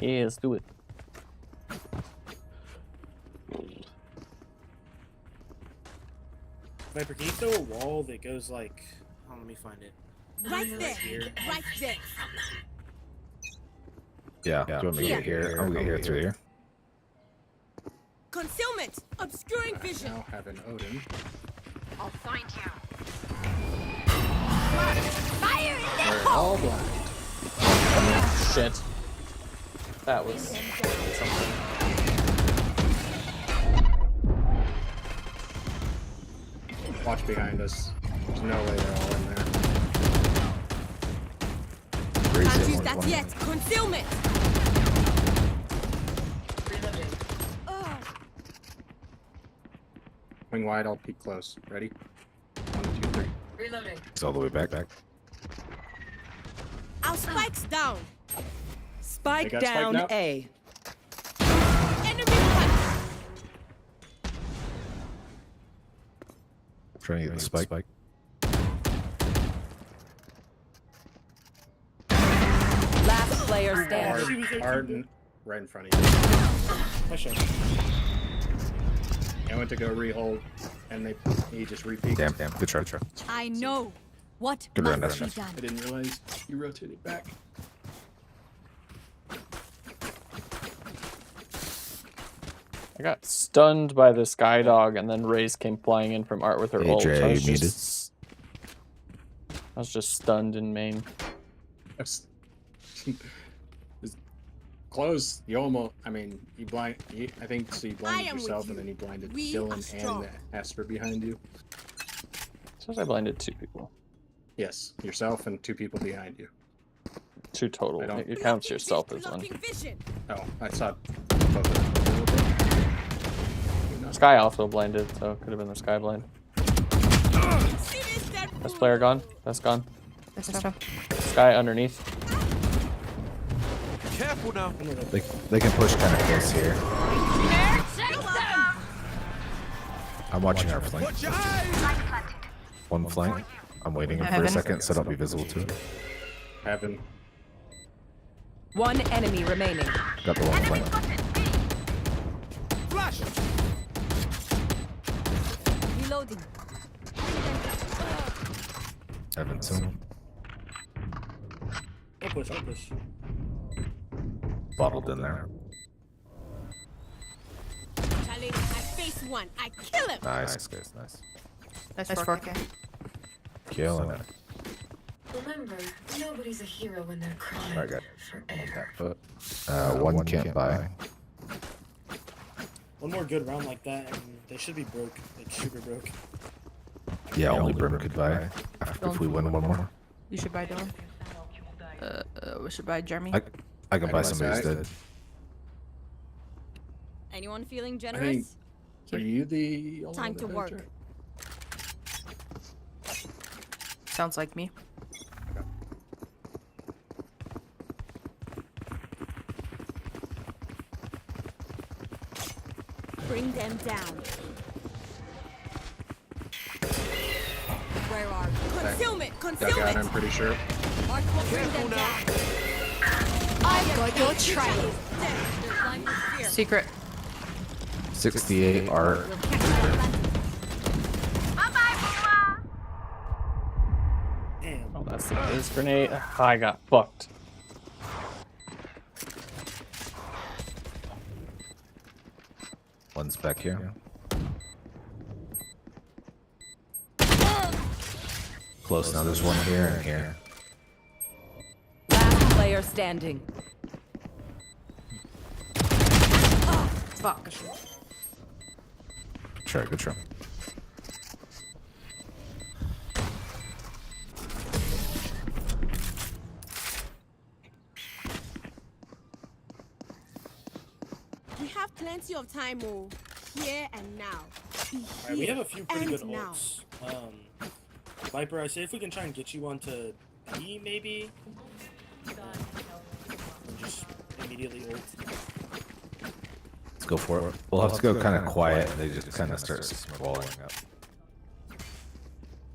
yeah, let's do it. Viper, can you throw a wall that goes like... Oh, let me find it. Right there. Here. Right there. Yeah. Do you want me to get here? I'm gonna get here through here. Concealment. Obscuring vision. Now have an Odin. I'll find you. Fire in the They're hole. all blind. Shit. That was something. Watch behind us. There's no way they're all in there. Can't use that yet. Concealment. Wing wide, I'll peek close. Ready? 1, 2, 3. Reloading. It's all the way back. Our spike's down. Spike got spike down now? A. Enemy one. Trying to get the spike. Last player standing. Hard, right in front of you. Nice shot. I went to go rehold, and he just repeated. Damn. Good try. I know what Good round, must be Ash. done. I didn't realize you rotated back. I got stunned by the sky dog, and then Raze came flying in from art with her ult. So I was just stunned in main. It's close. You almost. I mean, you blind. I think so. You blinded am with yourself, you. and then you blinded We Dylan are strong. and Asper behind you. So I blinded 2 people. Yes, yourself and 2 people behind you. 2 total. I don't- It counts yourself as one. Blocking vision. Oh, I saw both of them. Sky also blinded, so it could have been the sky blind. See this dead Best player gone. That's gone. That's tough. Sky underneath. Careful now. They can push kind of close here. I'm watching our flank. Watch your eyes. One flank. I'm waiting for a Heaven. second so don't be visible to it. Heaven. One enemy remaining. Got the one flank. Flash. Reloading. Evan soon. I'll push. Bottled in there. Charlie, I face one. I kill him. Nice, guys. Nice. That's 4K. Killing it. Remember, nobody's a hero when they're crying I got for air. foot. One can't buy. One more good round like that, and they should be broke. Like super broke. Yeah, only Brim could buy. If we win one more. You should buy Dylan. We should buy Jeremy. I can buy somebody's dead. Anyone feeling I think. generous? Are you the? only Time one to that work. does it? Sounds like me. Bring them down. Where are you? Concealment! Dug out, Concealment! I'm pretty sure. Mark will bring them down. I've got your trail. Secret. 68 art. Damn. Oh, that's the ace grenade. I got fucked. One's back here. Close now. There's one here and here. Last player standing. Fuck. Good try. We have plenty of time, oh. Here and now. Be Alright, we here have a few pretty and good now. ults. Viper, I say if we can try and get you onto B, maybe. And just immediately ult. Let's go for it. We'll have to go kind of quiet. And they just kind of start swallowing up.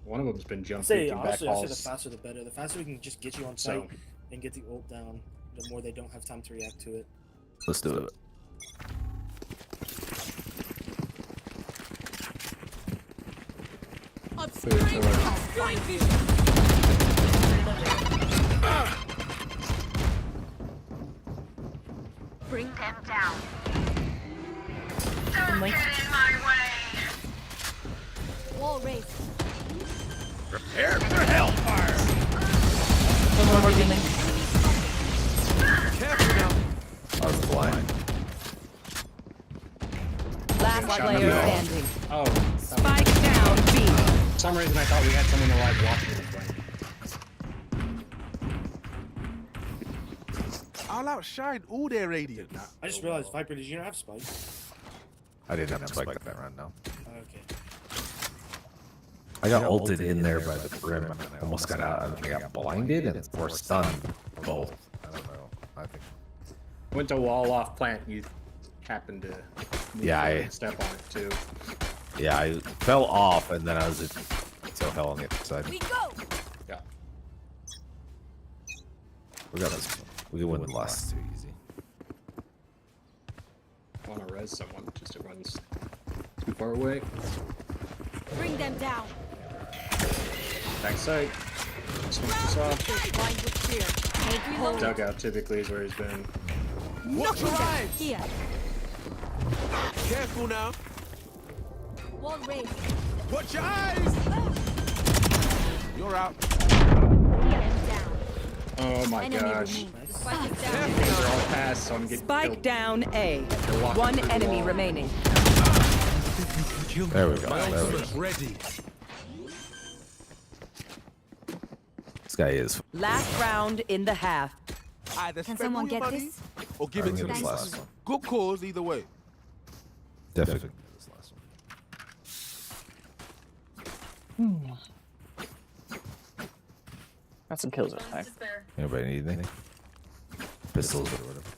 One of them's been I jumping say back honestly, I say the halls. faster the better. The faster we can just get you on So- site and get the ult down, the more they don't have time to react to it. Let's do it. Obscuring vision. Bring them down. Wall raised. Prepare for hellfire. One more healing. Careful now. I was blind. Last Shot player number. standing. Oh, Spike down B. some reason I thought we had someone alive watching this thing. I'll outshine all their radiance. I just realized, Viper, did you not have spike? I didn't have spike that round, no. Okay. I got ulted in there by the brim and I almost got out. I got blinded and or stunned. Both. I don't know. I think. Went to wall off plant. You happened to move and step on it too. Yeah, I fell off and then I was so hell on the other side. We go. Yeah. We got this. We win the last too easy. I want to res someone, just everyone's too far away. Bring them down. Backside. Switches off. Blind with fear. Take hold. Dugout typically is where he's been. Watch your eyes! Here. Careful now. Wall raised. Watch your eyes! You're out. Them down. Oh my Enemy gosh. removed. Spike is down. These are all passed, so I'm getting Spike killed. down A. walking One through the enemy wall. remaining. There we go. My There we go. ultimate's ready. This guy is. Last round in the half. Either Can spend someone all your get money this? or give it to this me. last one. Good cause either way. Definitely this last one. Got some kills this time. Anybody need anything? Pistols or whatever.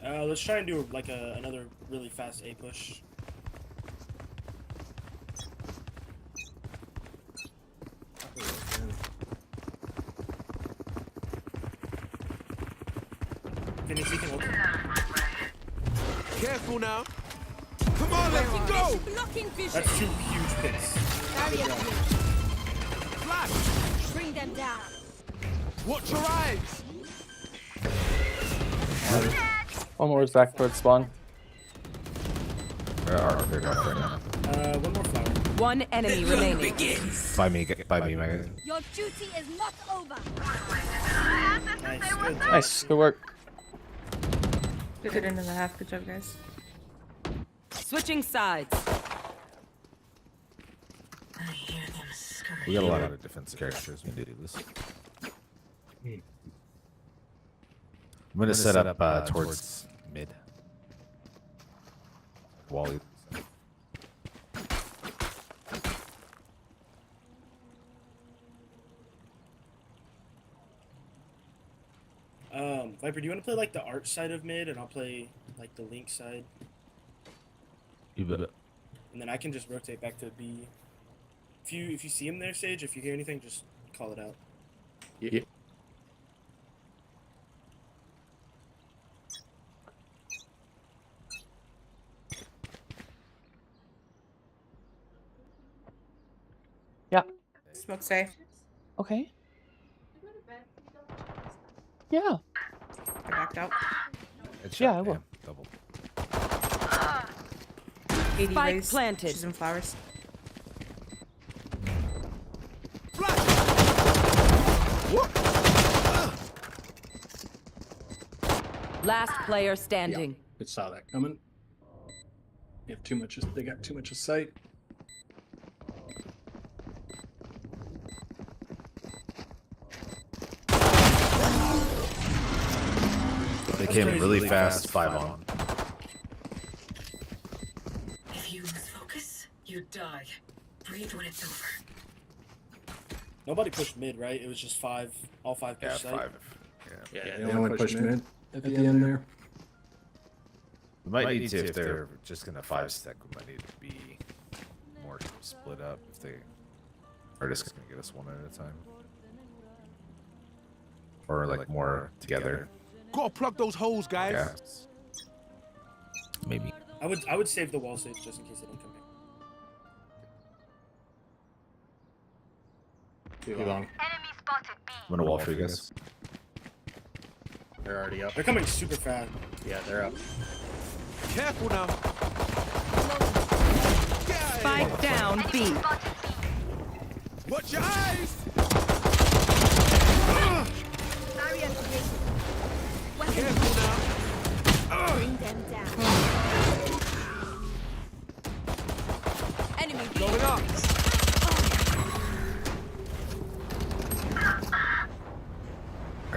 Alright, let's try and do like another really fast A push. Phoenix, you can ult. Careful now. Come on, let's go! Blocking vision. That's two huge picks. Barrier Good job. here. Flash! Bring them down. Watch your eyes! One more is back towards spawn. They're off right now. One more flower. One enemy remaining. By me, Megan. Your duty is not over. Nice, good. Nice, good work. Took it into the half. Good job, guys. Switching sides. We got a lot of defense characters. We can do this. I'm gonna set up towards mid. Wally. Viper, do you want to play like the arch side of mid, and I'll play like the link side, You bet it. and then I can just rotate back to B. If you see him there, Sage, if you hear anything, just call it out. Yeah. Yeah. Smoke safe. Okay. Yeah. I backed out. Yeah, I will. Double. 80 Spike raised. planted. She's in flowers. Last player standing. It saw that coming. You have too much. They got too much of sight. They came really fast, 5 on. If you lose focus, you die. Breathe when it's over. Nobody pushed mid, right? It was just all five pushed side. Yeah, they only pushed mid at the end there. We might need to, if they're just gonna 5-stack, we might need to be more split up if they are just gonna get us one at a time. Or like more together. Gotta plug those holes, guys. Yeah. Maybe. I would save the wall sage just in case they don't come here. Too long. I'm gonna wall for you guys. They're already up. They're coming super fast. Yeah, they're up. Careful now. Spike down B. Watch your eyes! Barrier created. Careful now. Bring them down. Enemy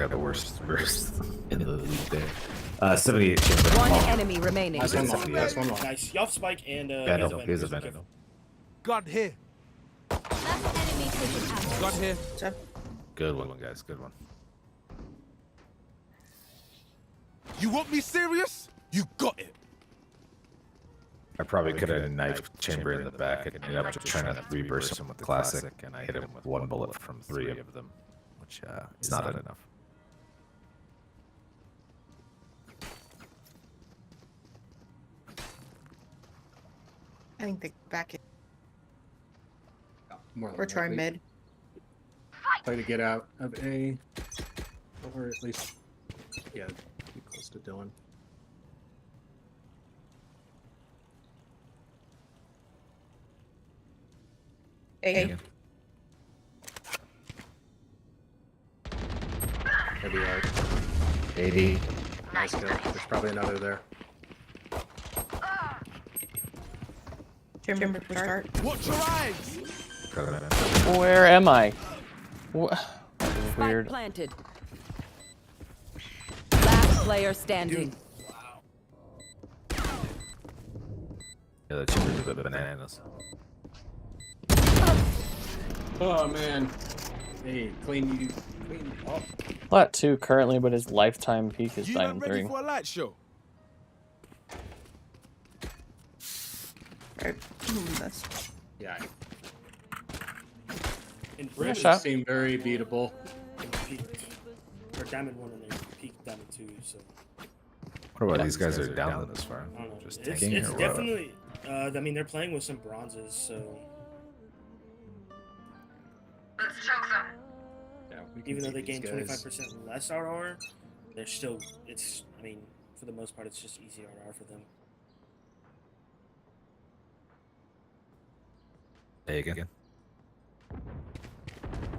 I got the worst in the league there. 78 chamber. One Oh, enemy remaining. Last one long. 78. Last one long. Nice. You have spike and Vandal. Here's a Vandal. Gun here. Last enemy taken out. Gun here. Good one, guys. Good one. You want me serious? You got it. I probably could have knifed chamber in the back and ended up just trying to reverse him with the classic, and I hit him with one bullet from 3 of them, which is not enough. I think they back it. More than We're trying likely. mid. Try to get out of A, or at least, yeah, be close to Dylan. A. Maybe right. 80. Nice kill. There's probably another there. Chamber for start. Watch your eyes. Cut him in. Where am I? That was Spike weird. planted. Last player standing. Yeah, the chamber's a bit bananas. Oh man. Hey, clean up. Plat 2 currently, but his lifetime peak is You not Diamond ready 3. for a light show? Alright. That's Yeah. In Yeah, Brit, shot. Seem very beatable. peaked. Or Diamond 1 and they peaked Diamond 2, so. What about these guys are down this far? I don't know. Just It's tanking or what? definitely. I mean, they're playing with some bronzes, so. Let's choke them. Yeah, we can Even though beat they these gain guys. 25% less RR, they're still. It's. I mean, for the most part, it's just easy RR for them. Hey again.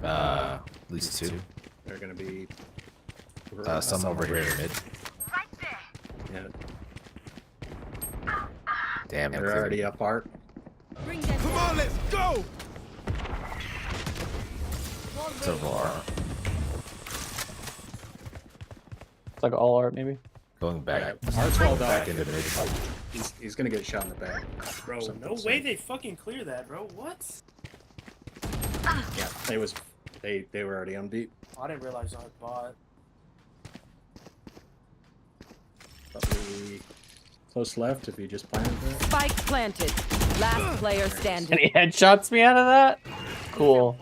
At least 2. They're gonna be. Some over here in mid. Yeah, Damn, they're already up art. Bring them Come on, let's go. So far. It's like all art, maybe. Going back. Art's well done. Back into mid. He's gonna get shot in the back. Bro, Something no so. way they fucking clear that, bro. What? Yeah, they were already on beat. I didn't realize I bought. Probably close left if you just planted there. Spike planted. Last player And standing. he headshots me out of that? Cool.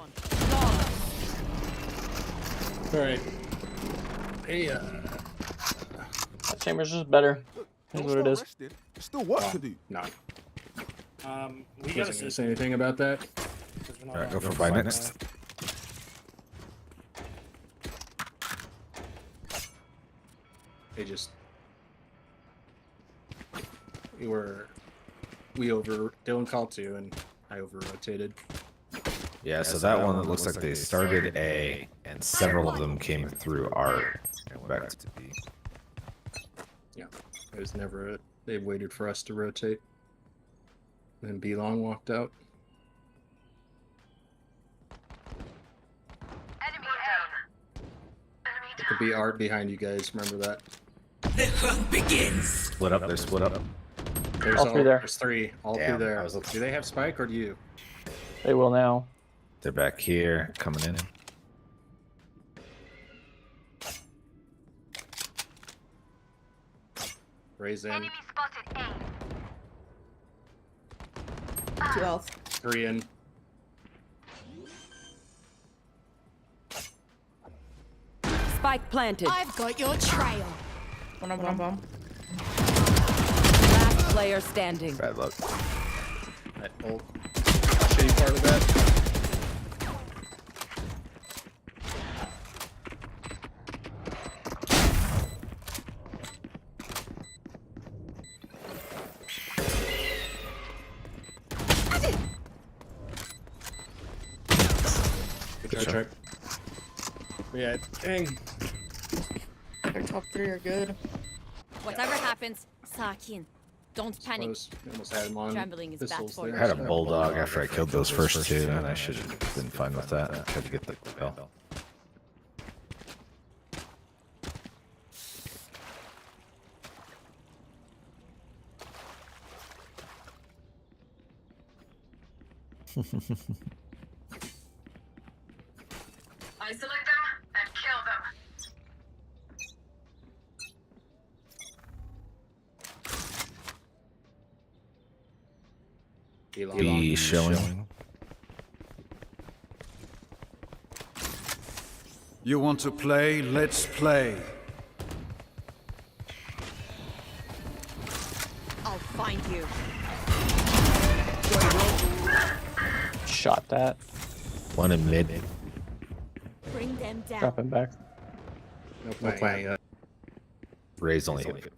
Alright. Hey, That chamber's just better. Is Don't what it start is. resting. There's still work to do. no. We Wasn't gotta gonna say anything about that. Alright, go for 5 next. They just. Dylan called 2 and I over rotated. Yeah, so that one, it looks like they started A, and several of them came through art and went back to B. Yeah. It was never they waited for us to rotate. And then B long walked out. Enemy down. Enemy It could be art behind you guys, remember that? The hunt begins. Split up, they're split up. There's All three there. There's 3. All Damn, 3 there. I was looking- Do they have spike or do you? They will now. They're back here, coming in. Raise in. Enemy spotted A. 2 health. 3 in. Spike planted. I've got your trail. One on bomb. Last player standing. Bad luck. That whole shitty part of that. Good try. Yeah, dang. Their top 3 are good. Whatever happens, Sakin, don't panic. Close. We almost had him on Trembling is bad pistols for there. I had a bulldog after I killed those first 2, and I should have been fine with that. I tried to get the bell. Isolate them and kill them. Be showing. You want to play? Let's play. I'll find you. Shot that. One in mid. Bring them down. Drop him back. No playing. Ray's only hit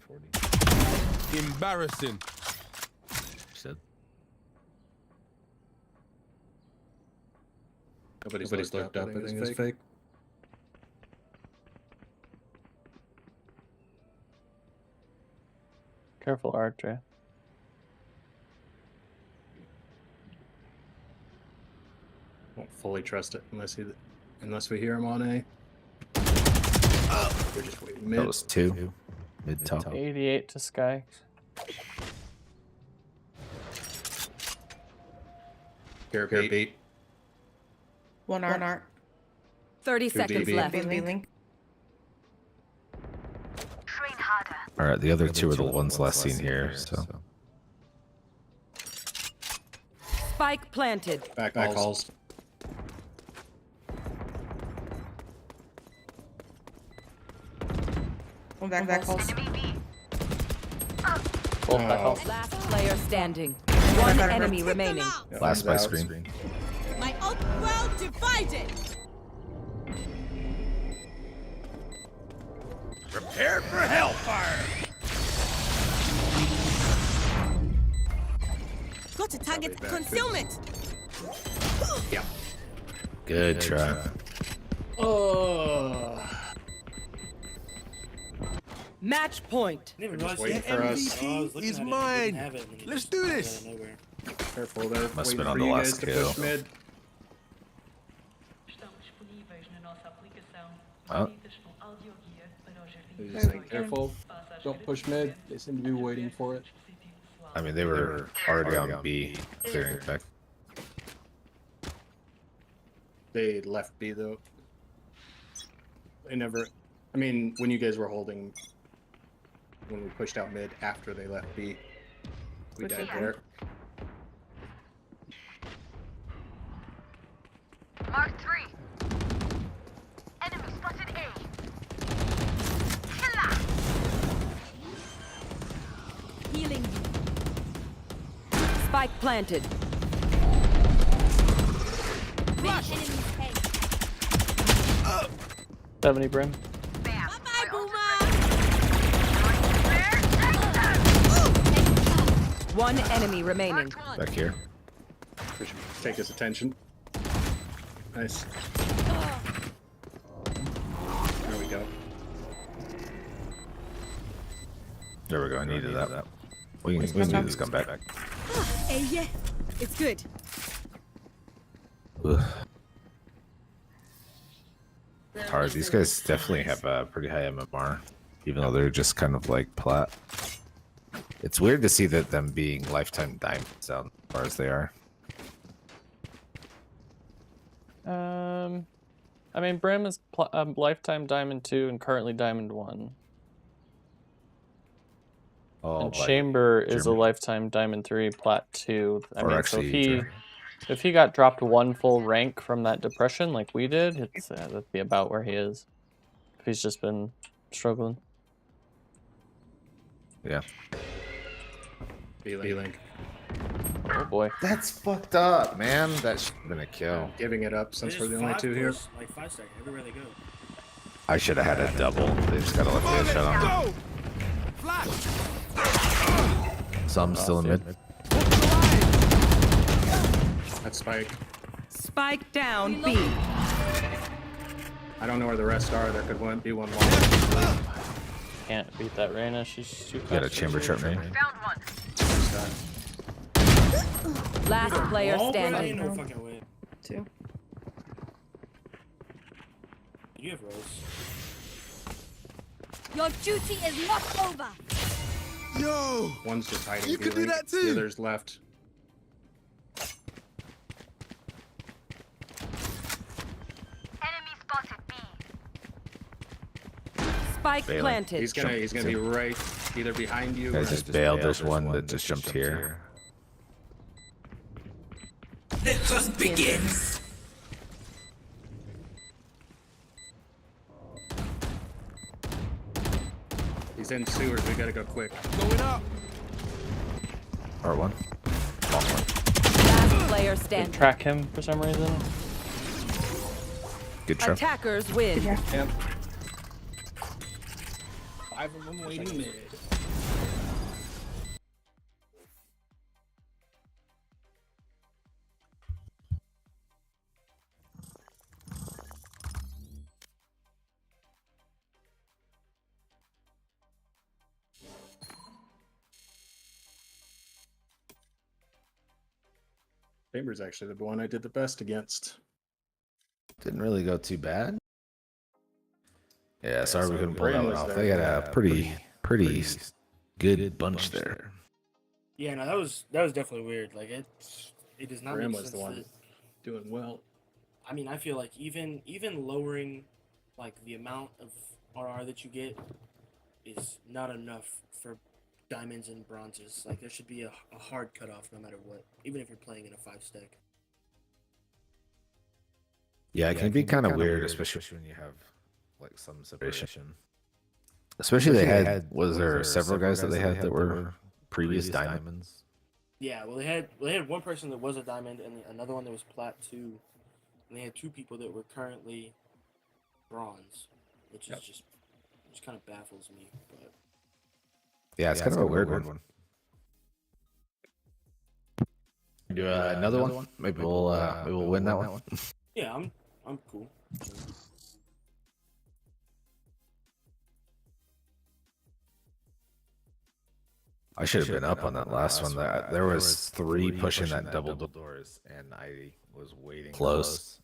40. Embarrassing. Said. Nobody's looked up. I think it's fake. Careful, Archer. Won't fully trust it unless we hear him on A. We're just waiting mid. That was 2. Mid top. 88 to Sky. Care beat. One art. 30 seconds B. left. B-link. Train harder. All right, the other two are the ones last seen here. So Spike planted. Back calls. One back calls. Both back Oh. off. Last player standing. One enemy remaining. Yeah, last by one's out. screen. My old world divided. Prepare for hellfire. Got to target back. concealment. Yeah. Good try. Oh. Match point. I didn't even realize waiting he had for it. us. Oh, I was looking is at it, mine. didn't have it, and then he Let's just do got it this. out of nowhere. Careful, they're Must have waiting been on for the you last guys to kill. push mid. Oh, They're just saying careful. Don't push mid. They seem to be waiting for it. I mean, they were already on B, clearing back. They left B though. They never. I mean, when you guys were holding, when we pushed out mid after they left B, we died there. Mark 3. Enemy spotted A. Killer. Healing. Spike planted. Enemy's head. 70 Brim. Bye bye, Boomer. One enemy remaining. Back here. We should take his attention. Nice. There we go. There we go. I needed that. We can do this comeback. Hey, yeah. It's good. Ugh. Hard. These guys definitely have a pretty high MMR, even though they're just kind of like plat. It's weird to see that them being lifetime diamonds out as far as they are. I mean, Brim is lifetime Diamond 2 and currently Diamond 1. Oh, And like Chamber is a German. lifetime Diamond 3, Plat 2. I Or mean, actually so German. if he got dropped one full rank from that depression like we did, it's that'd be about where he is. If he's just been struggling. Yeah. B-Link. Oh boy. That's fucked up, man. That should have been a kill. Giving it up since They we're the just only five two here. push, like 5 seconds everywhere they go. I should have had a double. They just gotta let me shut on. Go. Flash. Some still in mid. That's Spike. Spike down B. I don't know where the rest are. There could be one more. Can't beat that Reyna. She's too Got a fast. chamber trap maybe. Found one. Last player Oh, bro, ain't standing. no fucking way. 2. You have Rose. Your duty is not over. Yo. One's just hiding. You could do B-Link. that too. The other's left. Spike Bailing. planted. He's gonna be right either behind you. I or just bailed. There's one that just jumped here. The hunt begins. He's in sewers. We gotta go quick. Going up. R1. Long one. Last player Didn't standing. track him for some reason. Good trap. Attackers win. Yep. 5 of them waiting mid. Chamber's actually the one I did the best against. Didn't really go too bad. Yeah, sorry we couldn't pull that Brain one was off. there. They got a pretty good bunch there. Yeah, no, that was definitely weird. Like it does not Graham make was sense the one that- doing well. I mean, I feel like even lowering like the amount of RR that you get is not enough for diamonds and bronzes. Like there should be a hard cutoff no matter what, even if you're playing in a 5-stack. Yeah, it can be kind of weird, especially when you have like some separation. Especially they had was there several guys that they had that were previous diamonds? Yeah, well they had one person that was a diamond and another one that was plat 2, and they had 2 people that were currently bronze, which is just kind of baffles me. But Yeah, it's kind of a weird one. Do another one? Maybe we'll win that one. yeah, I'm cool. I should have been up on that last one. There was 3 pushing that double doors, and I was waiting close.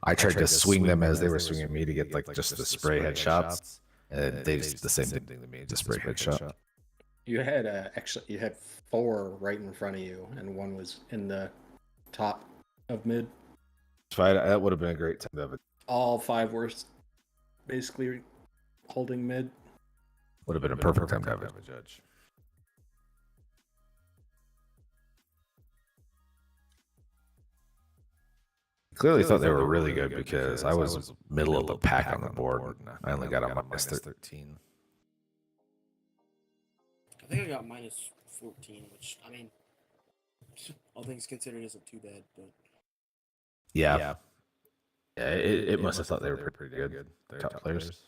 I tried to swing them as they were swinging me to get like just the spray headshots, and they just the same thing to me, just spray headshot. You had actually you had 4 right in front of you, and one was in the top of mid. So that would have been a great time to have it. All 5 were basically holding mid. Would have been a perfect time to have a judge. Clearly thought they were really good because I was middle of the pack on the board. And I only got a minus 13. I think I got minus 14, which I mean, all things considered, isn't too bad. But Yeah, it must have thought they were pretty good. They're top players.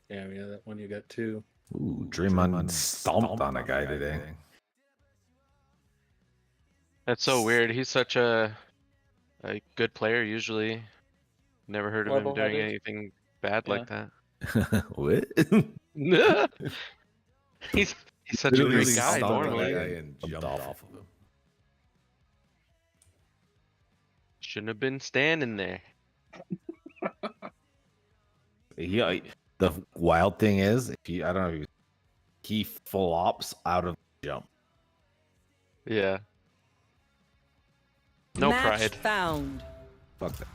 Yeah, that one you got 2. Ooh, Draymond stomped on a guy today. That's so weird. He's such a good player usually. Never heard of him doing Level-headed. anything bad like that. What? He's such a Literally great guy stomped on a normally. guy and jumped off of him. Shouldn't have been standing there. Yeah, the wild thing is, I don't know, he flops out of the jump. Yeah. No Match pride. found. Fuck that.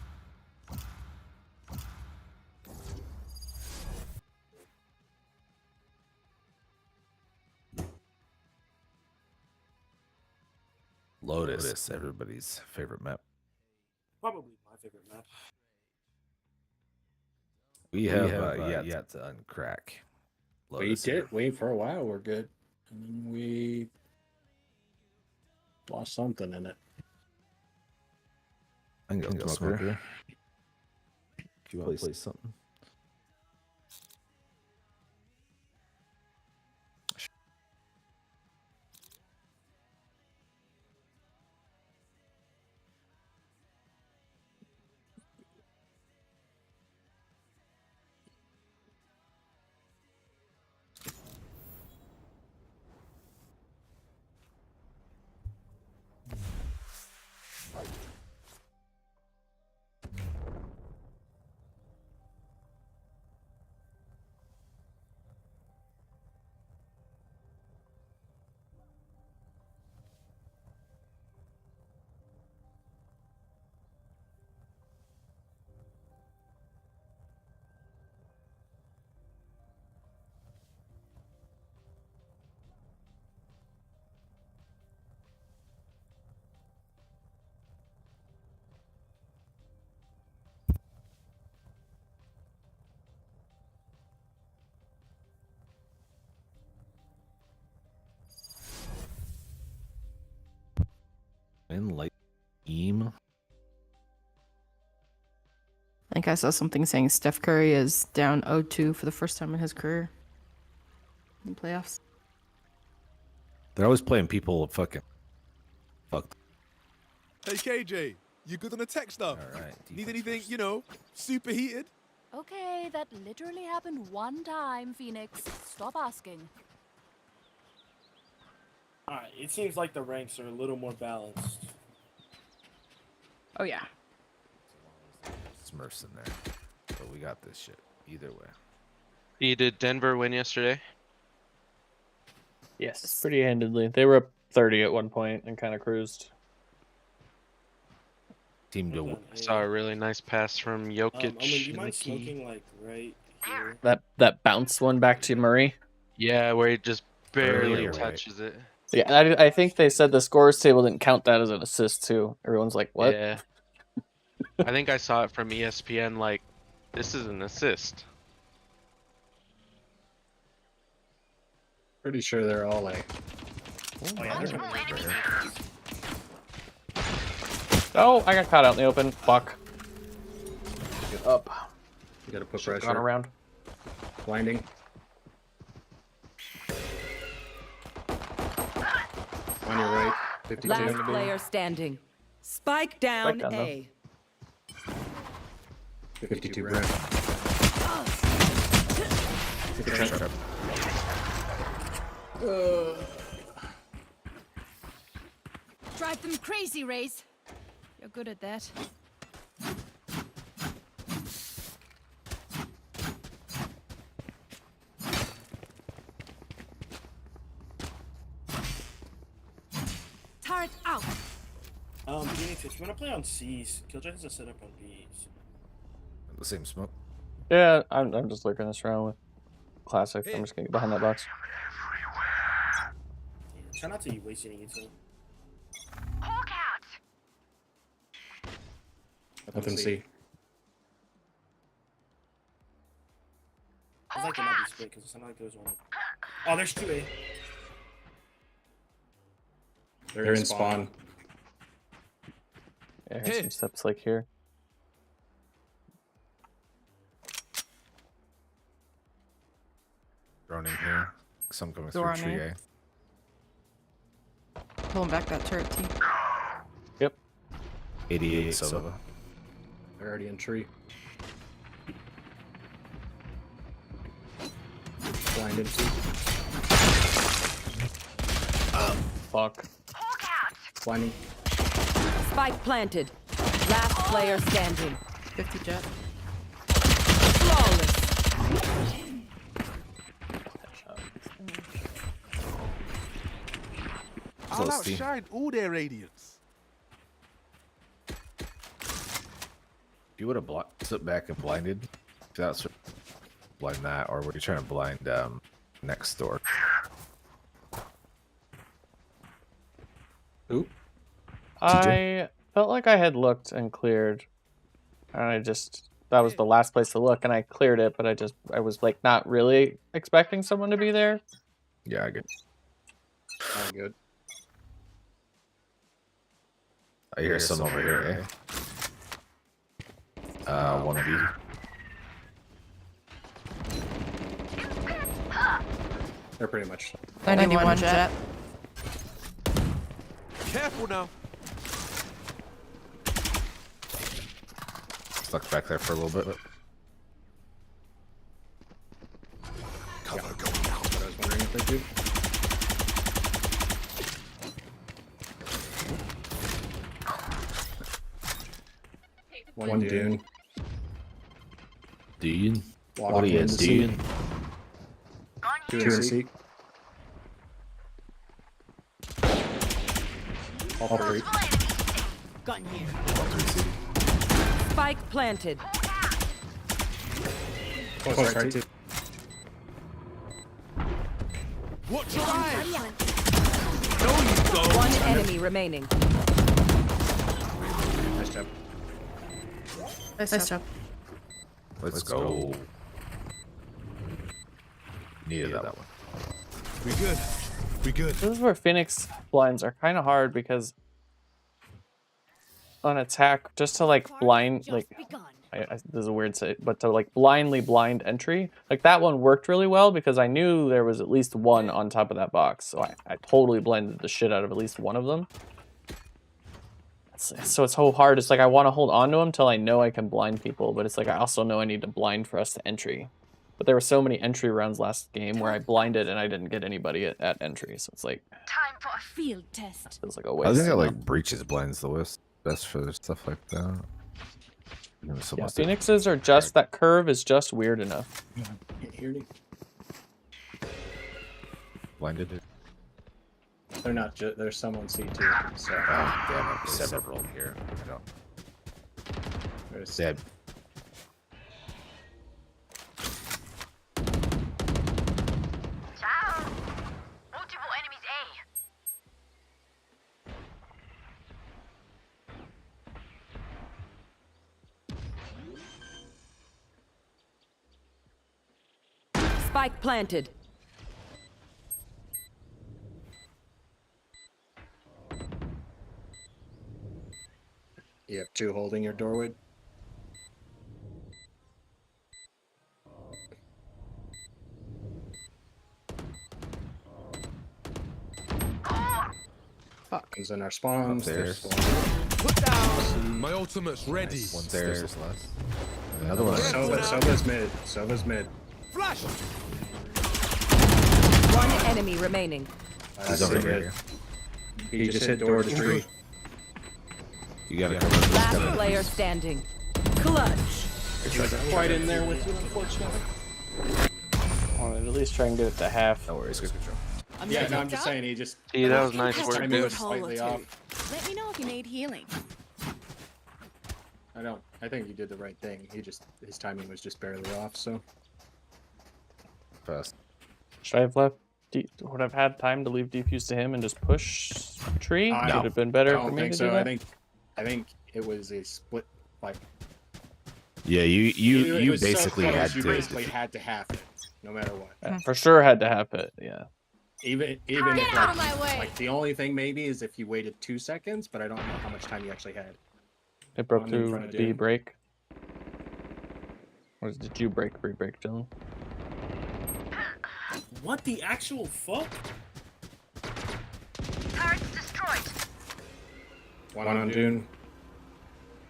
Lotus, everybody's favorite map. probably my favorite map. We have yet to uncrack. Lotus here. Wait for a while. We're good, and then we lost something in it. I can go smoker. Do you want to play something? In light beam. I think I saw something saying Steph Curry is down 0-2 for the first time in his career in playoffs. They're always playing people fucking fuck. Hey KJ, you good on the tech stuff? All right. Need anything, you know, superheated? Okay, that literally happened one time, Phoenix. Stop asking. Alright, it seems like the ranks are a little more balanced. Oh yeah. Smurfs in there, but we got this shit either way. Did Denver win yesterday? Yes, pretty handedly. They were up 30 at one point and kind of cruised. Team to I saw a really nice pass from Jokic. Do you in mind the key. smoking like right here? That bounce one back to Murray. Yeah, where he just barely Earlier, touches it. Yeah, I think they said the scores table didn't count that as an assist too. Everyone's like, what? Yeah. I think I saw it from ESPN. Like, this is an assist. Pretty sure they're all like. Oh yeah, they're gonna Oh, I got caught out in the open. Fuck. Get up. You gotta put Should've pressure. gone around. Blinding. On your right. 52. Last player standing. Spike down Spike down, A. 52 Brent. Drive them crazy, Raze. You're good at that. Turret out. Phoenix, if you wanna play on C's, Killjoy has a setup on B's. The same smoke. Yeah, I'm just lurking this around with classic. I'm just gonna get behind that box. Yeah, try not to waste any intel. Nothing C. I think it might be split because it sounded like there was one. Oh, there's 2A. They're in spawn. Yeah, here's some steps like here. Droning here. Some coming Door through on tree A. A. Pulling back that turret T. Yep. 88 Sova. They're already in tree. Blinded. Fuck. Blinding. Spike planted. Last player standing. 50 jet. Flawless. I'll Close, T. outshine all their radiance. If you would have stood back and blinded, if that's blind that, or were you trying to blind next door? Who? I felt like I had looked and cleared, and that was the last place to look, and I cleared it, but I was like not really expecting someone to be there. Yeah, I get. Oh, good. I hear some over here. Eh? One B. They're pretty much. 91 jet. Careful now. Stuck back there for a little bit. Cover going out. But I was wondering if they do. One Dune. Dune? Walk What are you, in the Dune? seat. Two in the seat. All three. Gun here. Spike planted. Close right too. Watch your eyes. No, you don't. One enemy remaining. Nice job. Nice job. Let's go. Needed that one. We good. We good. This is where Phoenix blinds are kind of hard because on attack, just to like blind, like this is a weird say, but to like blindly blind entry, like that one worked really well because I knew there was at least one on top of that box, so I totally blinded the shit out of at least one of them. So it's so hard. It's like I want to hold on to them till I know I can blind people, but it's like I also know I need to blind for us to entry. But there were so many entry rounds last game where I blinded and I didn't get anybody at entry, so it's like Time for a field test. feels like a waste. I think I like breaches blinds the best for stuff like that. Yeah, Phoenixes are just that curve is just weird enough. Can't hear me. Blinded it. They're not. There's some on C2. So. Oh, damn it. Several here. I don't. There's Dead. Multiple enemies A. Spike planted. You have two holding your doorway. Fuck. He's in our spawns. Upstairs. Put down. My ultimate's ready. One stairs less. Another one. Sova's mid. Sova's mid. Flash. One enemy remaining. He's over here. He just hit door to tree. You gotta cover this. Last player standing. Clutch. Quite in there with you, unfortunately. I wanted to at least try and get it to half. No worries, good control. Yeah, no, I'm just saying he just. See, that was nice work, timing dude. was slightly off. Let me know if you need healing. I think he did the right thing. His timing was just barely off. So. Fast. Should I have left? Would I've had time to leave defuse to him and just push tree? I Would it have been better I for don't me think to so. do that? I think it was a split. Like. Yeah, you It was so basically close, had you to. basically had to have it, no matter what. Yeah, for sure had to have it. Yeah. Even Get if out of my way. like the only thing maybe is if you waited 2 seconds, but I don't know how much time you actually had. It broke On in front through of B Doom. break. Or did you break B break, Dylan? What the actual fuck? Turrets destroyed. One on Dune.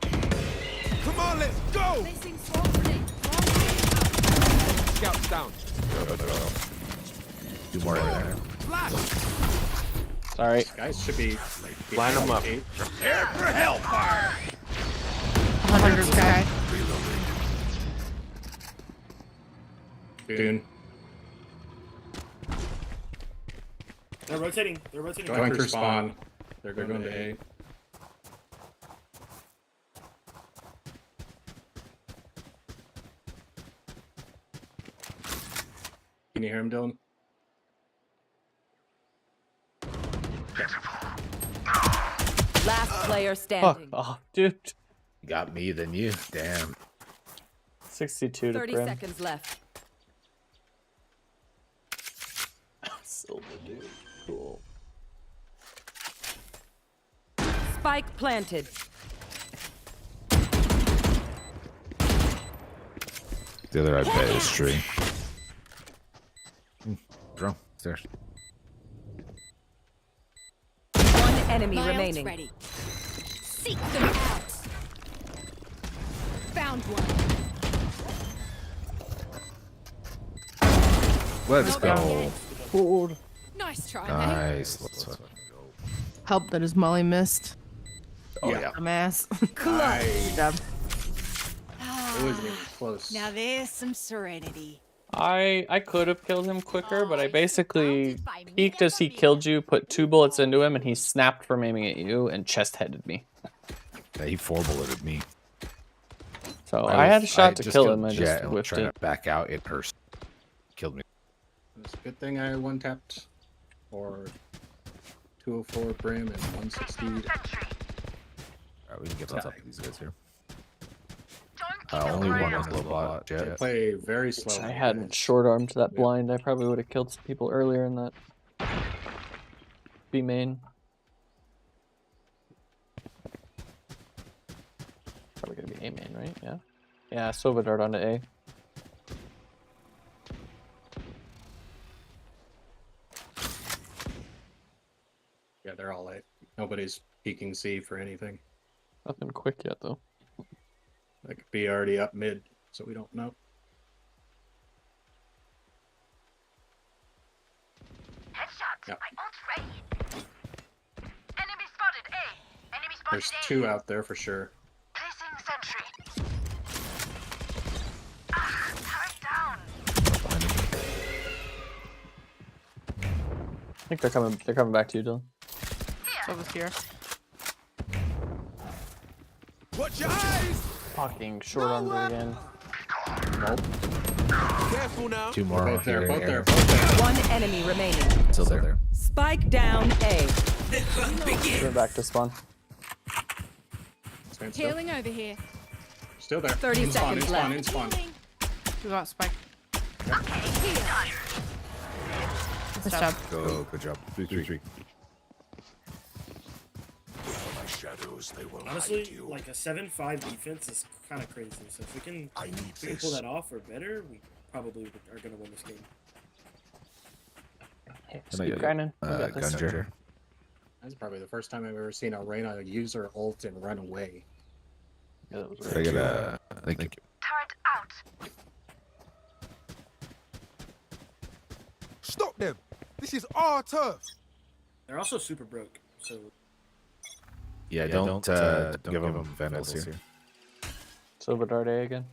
Come on, let's go. Placing swarm grenade. Scouts down. Do more in there. Flash. Sorry. Guys should be. Line them up. Prepare for hellfire. 100 sky. Dune. They're rotating. They're rotating. Going through spawn. They're going to A. Can you hear him, Dylan? Last player Fuck standing. off, dude. Got me, then you. Damn. 62 to 30 Brim. seconds left. Silver, dude. Cool. Spike planted. The other I bet is tree. Drone. Stairs. One enemy My ult's remaining. ready. Seek them out. Found one. Let's go. Nice try, mate. Nice. Let's go. Help that his Molly missed. Oh yeah. Dumbass. I- Job. It wasn't even close. Now there's some serenity. I could have killed him quicker, but I basically peeked as he killed you, put 2 bullets into him, and he snapped from aiming at you and chest-headed me. Yeah, he 4-bulleted me. So I had a shot to just kill killed him. I Jet just and whiffed tried it. to back out. It hurts. Killed me. It's a good thing I one-tapped or 204 Brim and 160. Alright, we can get on top of these guys here. Only one is low bot. Jet. Play very If slow. I hadn't short-armed that blind, I probably would have killed some people earlier in that B main. Probably gonna be A main, right? Yeah. Yeah, Sova dart onto A. Yeah, they're all A. Nobody's peeking C for anything. Nothing quick yet though. That could be already up mid, so we don't know. Yep. There's 2 out there for sure. I think they're coming back to you, Dylan. Sova's here. Watch your eyes! Fucking short-armed her again. Nope. Careful now. 2 more. Both there, here, both here. there, both there. One enemy remaining. Still there. Spike down A. Going back to spawn. Stand still. Healing over here. Still there. 30 in spawn, seconds in spawn, left. in spawn. We got Spike. Here. Nice job. Go. Good job. 3-3-3. My shadows, they will Honestly, hide you. like a 7-5 defense is kind of crazy. So if we can pull that off or better, we probably are gonna win this game. Just keep grinding. We got this. Gunner. That's probably the first time I've ever seen a Reyna use her ult and run away. Yeah, that was Can I right. get a... Thank you. Stop them! This is our turf! They're also super broke, so Yeah, don't give them vandals here. Sova dart A again.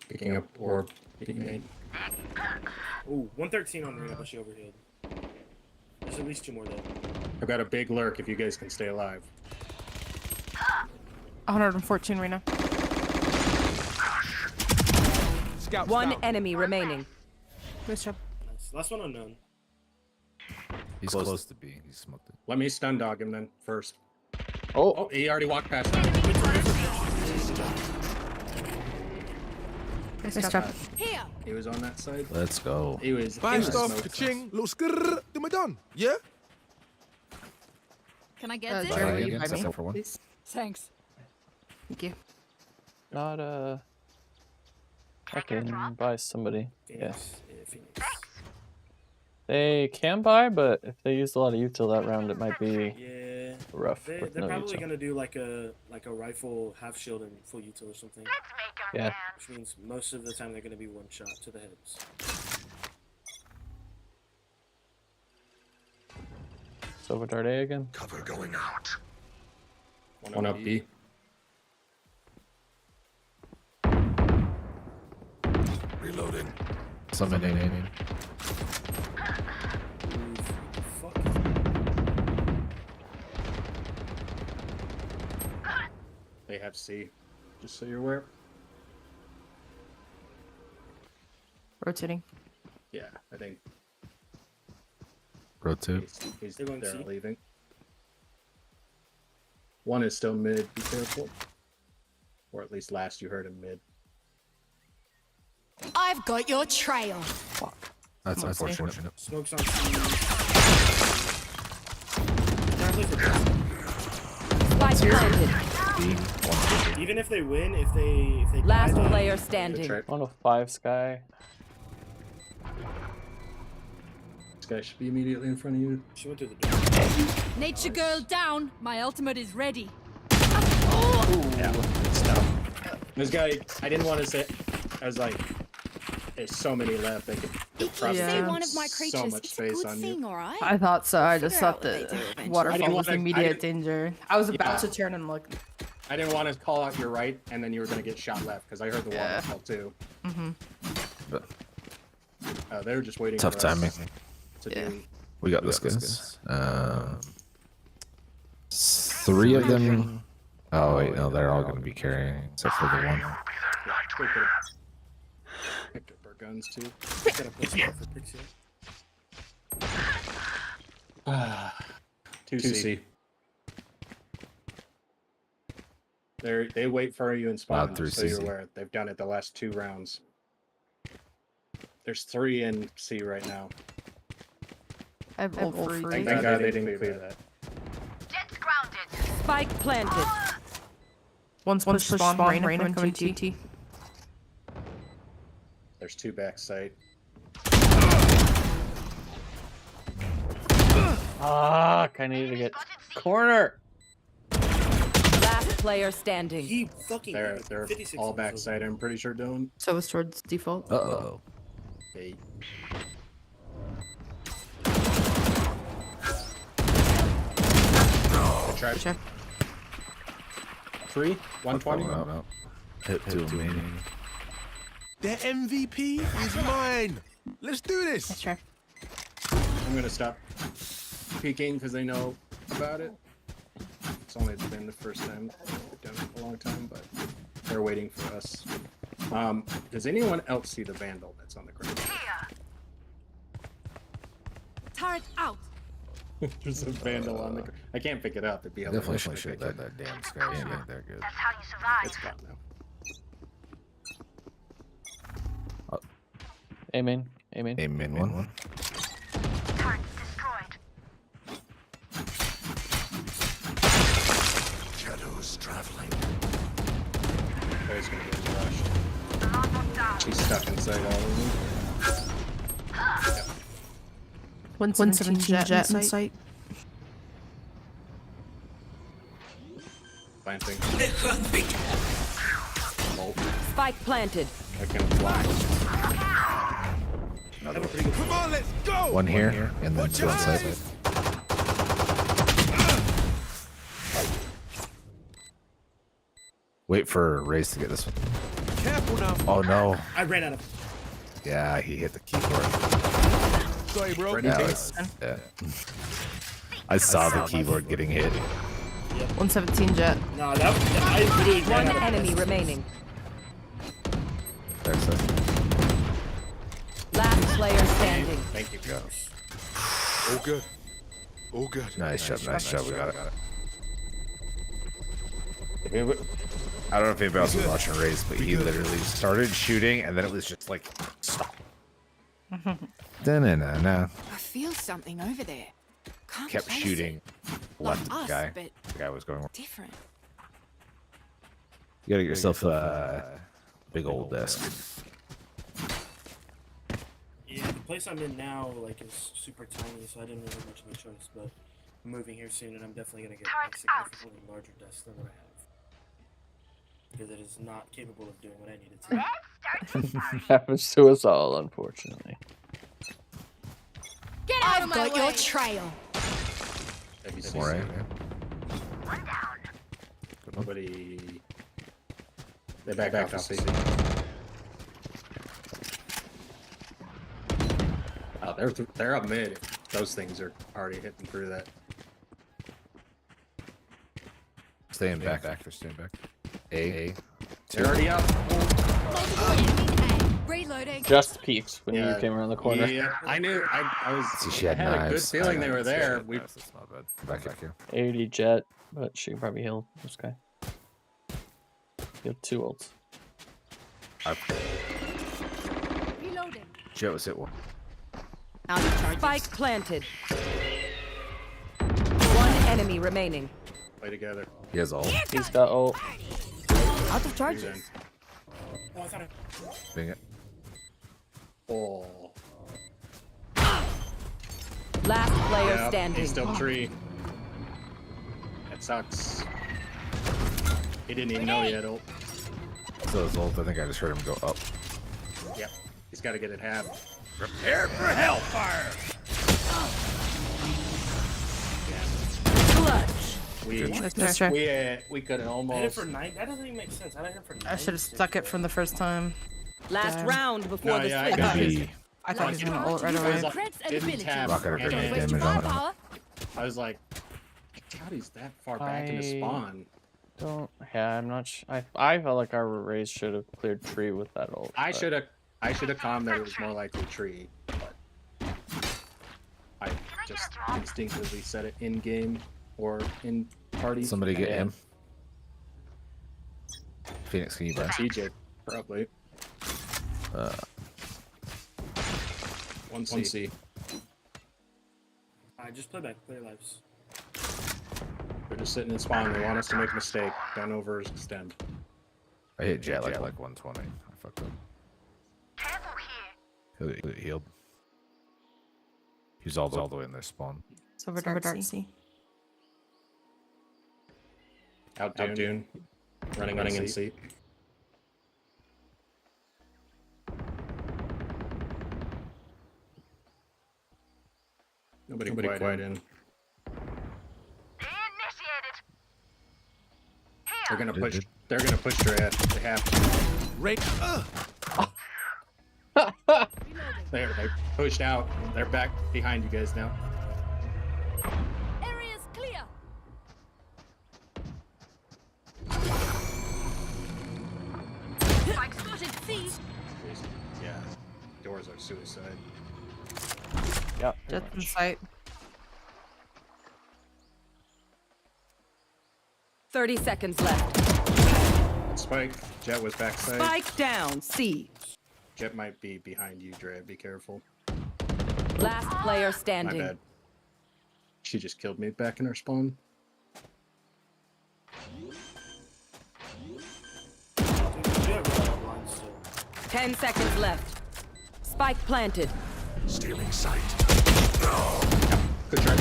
Picking up orb. Picking main. ooh, 113 on Reyna, but she overhealed. There's at least 2 more there. I've got a big lurk if you guys can stay alive. 114 Reyna. Scout, One scout. enemy remaining. Nice job. Nice. Last one unknown. He's close to B. He smoked it. Let me stun dog him then first. Oh, Oh, he already walked past me. Nice job. Here. He was on that side. Let's go. He was. Bang in the stuff, smoke. ka-ching, little skrrr, then we're done. Yeah? Can I get this? Bye Jerry, again, you buy me, except for one. please. Thanks. Thank you. not I can buy somebody. Yeah. Phoenix. Yeah, Phoenix. They can buy, but if they used a lot of util that round, it might be Yeah. rough They're with no probably util. gonna do like a rifle half shield and full util or something. Yeah. Which means most of the time they're gonna be one shot to the heads. Sova dart A again. Cover going out. One up B. Reloading. Summon A. Ooh, fuck. They have C. Just so you're aware. Rotating. Yeah, I think Row 2. he's They're going they're C? leaving. One is still mid. Be careful. Or at least last you heard him mid. I've got your trail. That's Mostly. unfortunate. Smokes on C. Spike planted. B. One Even if they win, if they Last die, player Good standing. try. 105 Sky. This guy should be immediately in front of you. she went through the door. Nature girl down. My ultimate is ready. Yeah, good stuff. This guy, I didn't want to say. I was like, there's so many left. They could If probably you see Yeah. one of my so creatures, much it's a space good on thing, you. alright? I thought so. I just Figure thought out what they do the eventually. I waterfall didn't was wanna- I immediate didn't- danger. I was about Yeah. to turn and look. I didn't want to call out your right, and then you were gonna get shot left because I heard the Yeah. waterfall too. But They were just waiting. tough for timing. us to Yeah. do. We got this, guys. 3 of them. Oh wait, no, they're all gonna be carrying except for the one. Yeah, we could've picked up our guns too. Gotta put stuff for Pixie. 2C. They wait for you in spawn, through so you're CC. aware. They've done it the last 2 rounds. There's 3 in C right now. I have all Thank free. God they didn't clear that. Spike planted. Once push spawn, Reyna coming TT. There's 2 back sight. Fuck, I needed to get corner. Last player standing. He fucking. They're 56 all on back silver. sight, I'm pretty sure, Dylan. So it's towards default. Uh-oh. Hey. Try Check. 3, 120. No. Hit 2 remaining. Their MVP is mine. Let's do this. Let's try. I'm gonna stop peeking because they know about it. It's only been the first time they've done it in a long time, but they're waiting for us. Does anyone else see the vandal that's on the ground? Turret out. There's a vandal on the ground. I can't pick it up. It'd be Definitely should should have that damn sky. Yeah, they're good. It's gone now. Amen. Amen. Amen. One. Shadows traveling. There's gonna get rushed. He's stuck inside all of them. 117 jet in sight. Planting. Spike planted. I can fly. Come on, let's go. One here, and then 2 on site. Wait for Raze to get this one. Careful now. Oh no. I ran out of. Yeah, he hit the keyboard. Sorry, bro. Ready, Yeah, Jace? yeah. I saw the keyboard getting hit. 117 jet. No, that I literally ran One out of enemy messages. remaining. There's it. Last player standing. Thank you, guys. All good. All good. Nice shot. We got it. I don't know if anybody else was watching Raze, but he literally started shooting, and then it was just like, stop. Da-na-na-na. I feel something over there. Can't Kept place shooting it. left of the us, guy. but The guy was going. different. You gotta get yourself a big old desk. Yeah, the place I'm in now like is super tiny, so I didn't really have much of a choice. But I'm moving here soon, and I'm definitely gonna get a significantly larger desk than what I have because it is not capable of doing what I needed to. Happens to us all, unfortunately. Get out of I've my got way. your trail. Have you seen All right. Nobody. They back off CC. Oh, they're up mid. Those things are already hitting through that. Staying back. They're staying back. A. They're already up. Reloading. Just peeked when you came around the corner. Yeah, I knew. I was. See, she I had had a good knives. feeling they were there. We. That's not bad. Back here. 80 jet, but she can probably heal this guy. You have 2 ults. Reloading. Jet was hit one. Out of charges. Spike planted. One enemy remaining. Play together. He has ult. He's got ult. Out of charges. Oh, I thought I... Bing it. Oh. Last player Yep, standing. he's still tree. That sucks. He didn't even know he had ult. So his ult, I think I just heard him go up. Yep. He's got to get it halved. Prepare for hellfire. We could have I hit it almost. for 9. That doesn't even make sense. I hit it for 9. I should have stuck it from the first time. Last Damn. round before No, the yeah, I switch. got Maybe it. I thought he was gonna ult right I was away. like, didn't tap. Rocket or and damage then on it. I was like, God, he's that far back in the spawn. Don't. Yeah, I'm not. I felt like our raise should have cleared tree with that ult. I but- should have calmed that it was more likely tree, but I just instinctively said it in game or in party. Somebody get Yeah. him. Phoenix, can you buy? CJ, probably. One C. Alright, just play back. Play your lives. They're just sitting in spawn. They want us to make a mistake. Don't overextend. I hit Jet like 120. I fucked up. He healed. He's all the way in their spawn. It's over Dark Sea. Out Dune. Running in seat. Nobody quiet in. They're gonna push. They're gonna push your ass. They have to. They pushed out. They're back behind you guys now. Area's clear. Spotted C. Yeah. Doors are suicide. Yep. Just in sight. 30 seconds left. Spike. Jet was backside. Spike down. C. Jet might be behind you, Dre. Be careful. Last player My standing. bad. She just killed me back in her spawn. You have blind still. 10 seconds left. Spike planted. Stealing sight. Good try.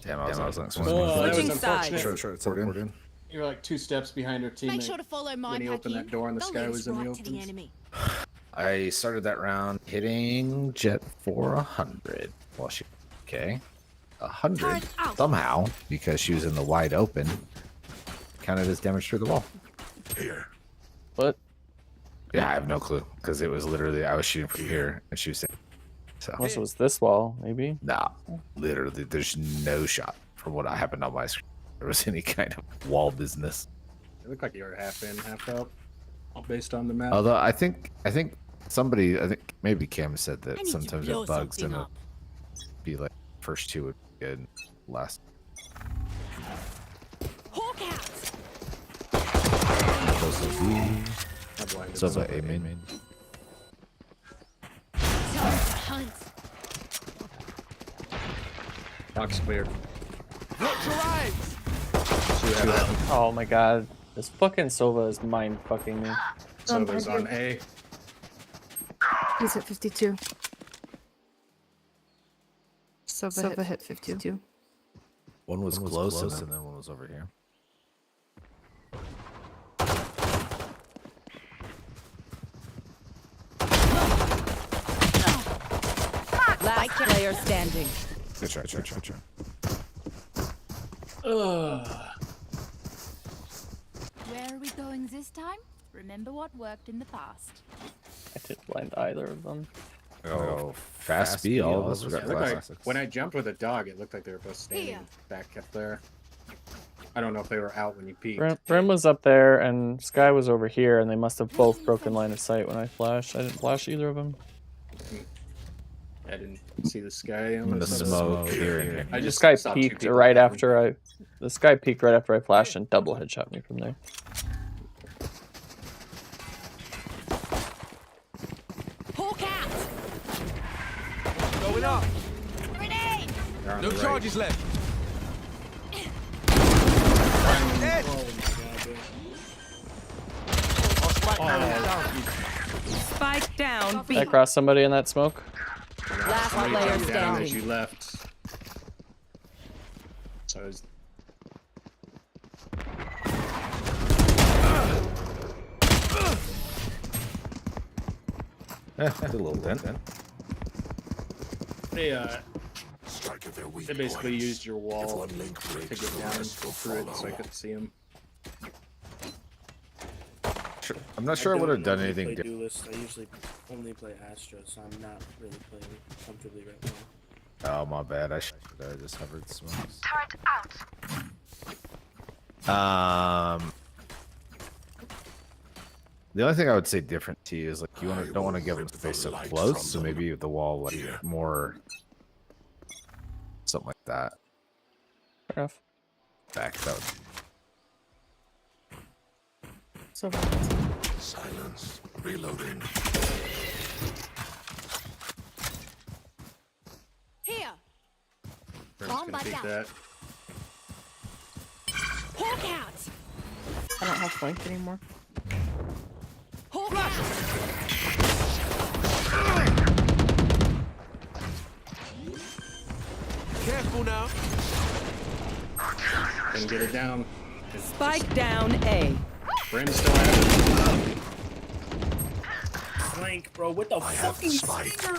Damn, I was like, That was Switching unfortunate. sides. Sure, it's in. You were like 2 steps behind her teammate. Make sure to follow my when he opened that door and the They'll sky lead was us in the right to the open. enemy. I started that round hitting Jet for 100. Well, she okay. 100 Turret out. somehow because she was in the wide open. Counted as damage through the wall. Here. What? Yeah, I have no clue because it was literally I was shooting from here and she was saying. So Unless it was this wall, maybe. nah, literally, there's no shot from what happened on my screen. There was any kind of wall business. It looked like you were half in, half out, all based on the map. Although I think somebody, I think maybe Cam said I that need to sometimes blow it bugs something and up. it'd be like first two would be good, last. Hawk out. Close to B. I blinded So them. the A main. Time to hunt. Box clear. Watch your eyes. Oh my god. This fucking Sova is mind fucking me. Sova's on A. He's at 52. Sova hit 52. One was close and then one was over here. Last player standing. Good try. Where are we going this time? Remember what worked in the past. I didn't blind either of them. Oh, fast B, all of us It got looked like, classics. when I jumped with a dog, it looked like they were both standing Here. back up there. I don't know if they were out when you peeked. Brim was up there and Sky was over here, and they must have both broken line of sight when I flashed. I didn't flash either of them. I didn't see the sky. I'm in the smoke here and here. I This just guy saw two peeked people right happen. after I. This guy peeked right after I flashed and double headshot me from there. Hawk out. Going up. Grenade. They're on No the right. charges left. Oh my god, dude. Spike down B. I crossed somebody in that smoke. Last Somebody player came down as standing. you left. So it's It's a little dent. they basically used your wall to get down through it so I could see him. I'm not sure I would have done normally anything play different. Duelist. I usually only play Astra, so I'm not really playing comfortably right now. Oh, my bad. I should have just hovered smokes. Turret out. The only thing I would say different to you is like you don't want to give them space up close, so maybe the wall like more something like that. Fair enough. Backed out. So Silence. Reloading. Here. Brim's gonna take that. Hawk out. I don't have flank anymore. Hawk out. Careful now. Couldn't get it down. Spike down A. Brim's still at it. Flank, bro. What the fucking stinger?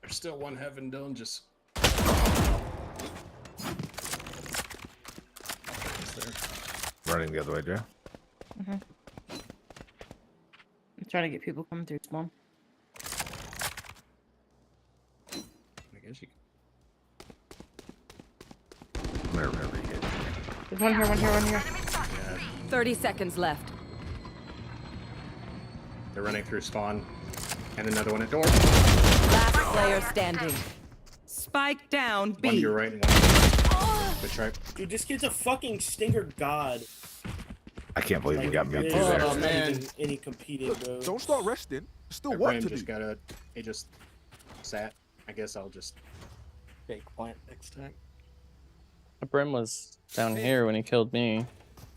There's still one heaven dome just. Running the other way, Joe. I'm trying to get people coming through small. I guess you. There's one here, one here, one here. Yeah, 30 seconds left. they're running through spawn, and another one at door. Last player standing. Spike down One to B. your right and one. Good try. Dude, this kid's a fucking stinger god. I can't believe you got me There's through there. not even any competing, bro. Don't start resting. There's still Our work Brim to just do. got a. He just sat. I guess I'll just fake plant next time. Brim was down here when he killed me.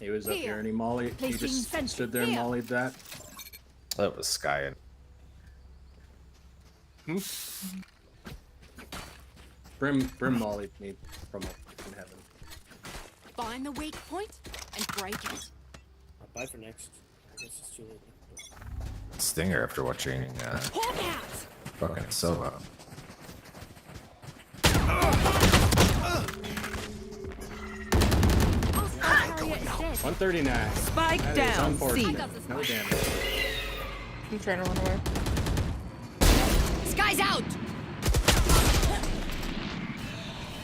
He was up Here. here and he mollied. He Placing just sentry. stood there and Here. mollied that. That was Sky. Brim mollied me from up in heaven. Find the weak point and break it. I'll buy for next. I guess it's too late. Stinger after watching Hawk out. fucking Sova. Carrier is dead. 139. Spike That is down unfortunate. C. No damage. I'm trying to run away. Sky's out.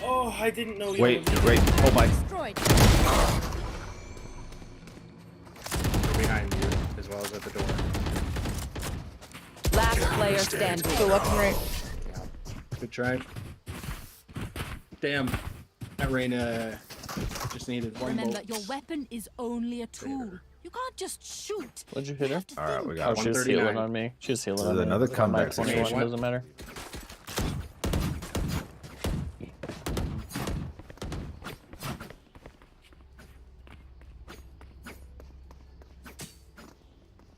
Oh, I didn't know you Wait, were wait, oh my. Destroyed. They're behind you as well as at the door. Last player standing. So left and right. Good try. Damn. That Reyna just needed one Remember, bolt. your weapon is only a tool. You can't just shoot. What'd you hit her? All right, we Oh, got she was 139. healing on me. She was healing on There's me. another My comeback 21 situation. doesn't matter.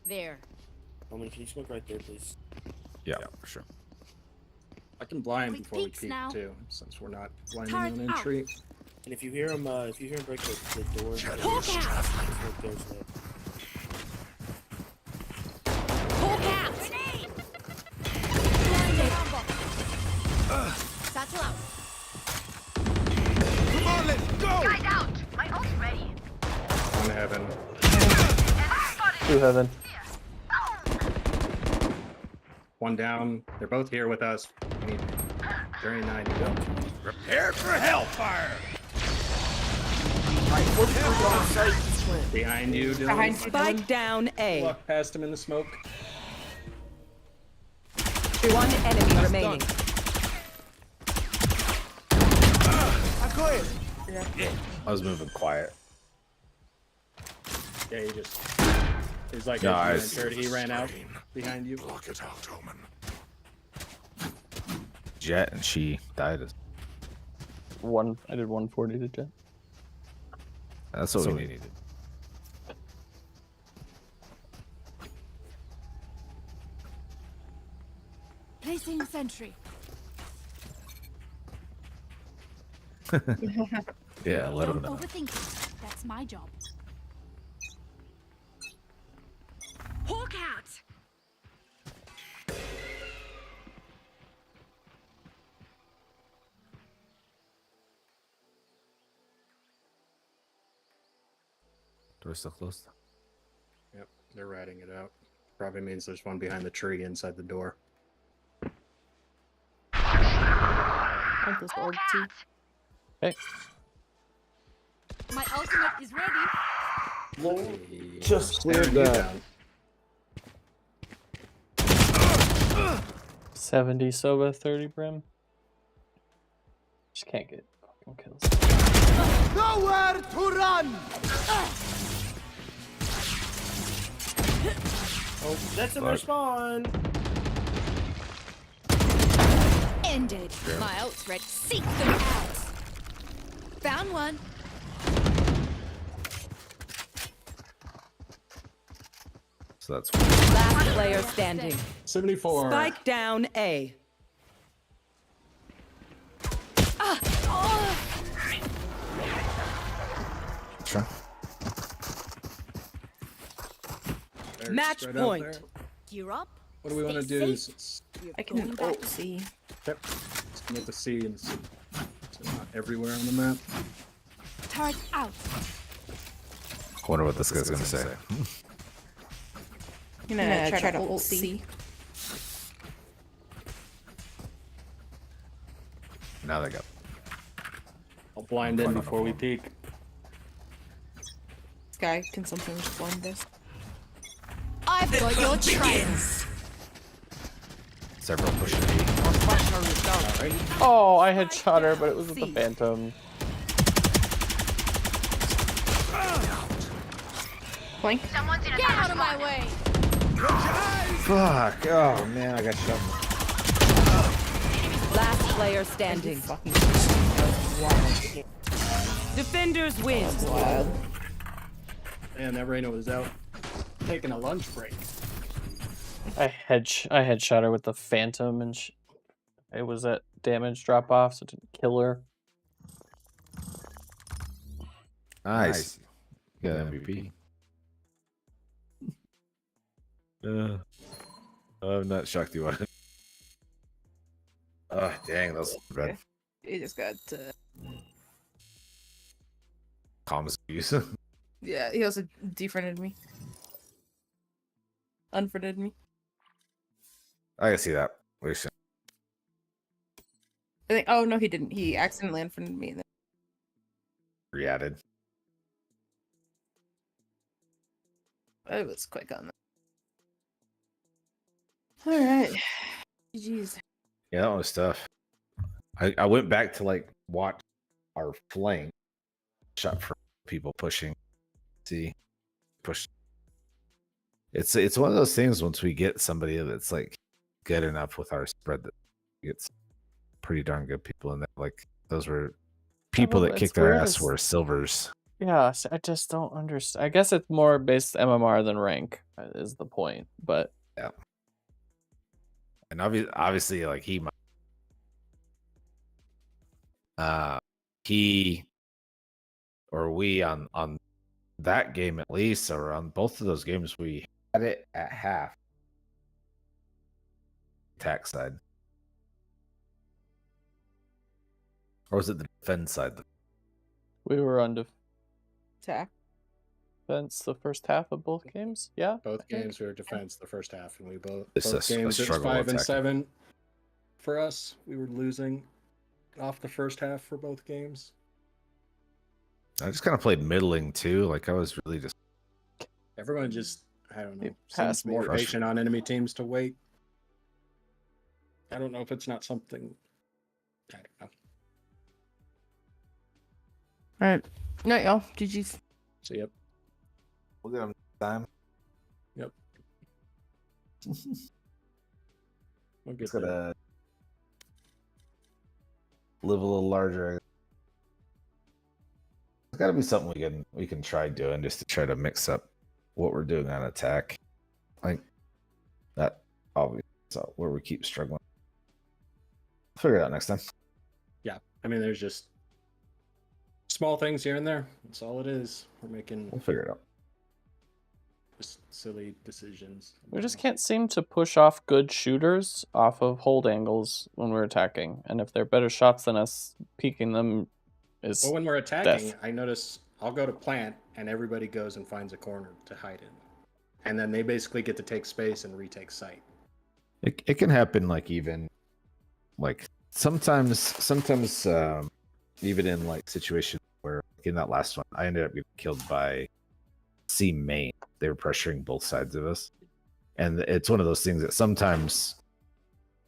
There. Roman, can you smoke right there, please? Yeah, for sure. I can blind Quick before we peeks peek now. too, since we're not blinding Turret on out. entry. And if you hear him break the door, Hawk out. smoke there's lit. Hawk out. Satchel out. Come on, let's go. Guys out. My ult's ready. One heaven. Two heaven. One down. They're both here with us. We need 39 to go. Prepare for hellfire. Behind you, Dylan. Behind you, Spike Dylan. down A. Walk past him in the smoke. One enemy remaining. I got it. I was moving quiet. Yeah, he just. He's like, No, as you I- entered, he ran out behind you. Block it out, Omen. Jet and she died. I did 140 to Jet. That's what we needed. Placing sentry. Yeah, let Don't him know. overthink it. That's my job. Hawk out! Door's still closed. Yep, they're ratting it out. Probably means there's one behind the tree inside the door. Uncle's orb too. Hey. My ultimate is ready. Just Staring cleared you that. down. 70 Soba, 30 Brim. Just can't get fucking kills. Nowhere to run! Oh, that's a respawn. Ended. My ult's ready. Seek them out. Found one. So that's Last player standing. 74. Spike down A. sure. They're Match spread out point. there. Gear up. What do we want to Stay do? safe. I can ult C. Yep. Let's come with the C and C. So not everywhere on the map. Turret out. I wonder what this guy's gonna say. I'm gonna try to ult C. Now they go. I'll blind in before we peek. Sky can sometimes blind this. I've got your trail. Several pushing B. Oh, I had shot her, but it was with the Phantom. Flank. Get out of my way. Fuck! Oh man, I got shot. Last player standing. Defenders win. Wild. And that Reyna was out taking a lunch break. I headshot her with the Phantom, and it was at damage drop off, so it didn't kill her. Nice. You got MVP. I'm not shocked you are. Oh dang, that was red. He just got Comms use. yeah, he also defriended me. Unfriended me. I can see that. We should. I think oh no he didn't. He accidentally unfriended me. Re-added. It was quick on that. Alright. GG's. Yeah, that was tough. I went back to like watch our flank shot for people pushing. See, push. It's one of those things once we get somebody that's like good enough with our spread that gets pretty darn good people in there. Like those were people that kicked their ass were silvers. Yeah, so I just don't understand. I guess it's more based MMR than rank is the point, but yeah. And obviously, like he or we on that game at least, or on both of those games, we had it at half. Attack side, or was it the defense side? we were on Attack. defense the first half of both games. Yeah, Both games we were defense the first half, and we both It's both a games it was struggle 5 and attacking. 7 for us. We were losing off the first half for both games. I just kind of played middling too. Like I was really just Everyone just I don't know It seems passed me. more patient on enemy teams to wait. I don't know if it's not something. I don't know. Alright. Night y'all. GG's. So yep. we'll get them time. Yep. We'll get It's got there. a live a little larger. It's got to be something we can try doing just to try to mix up what we're doing on attack. Like that, obviously, so where we keep struggling. Figure it out next time. Yeah, I mean, there's just small things here and there. That's all it is. We're making. We'll figure it out. Just silly decisions. We just can't seem to push off good shooters off of hold angles when we're attacking. And if they're better shots than us, peeking them is Well, when we're attacking, death. I notice I'll go to plant and everybody goes and finds a corner to hide in. And then they basically get to take space and retake site. It can happen even like sometimes even in like situations where in that last one I ended up getting killed by C main. They were pressuring both sides of us. And it's one of those things that sometimes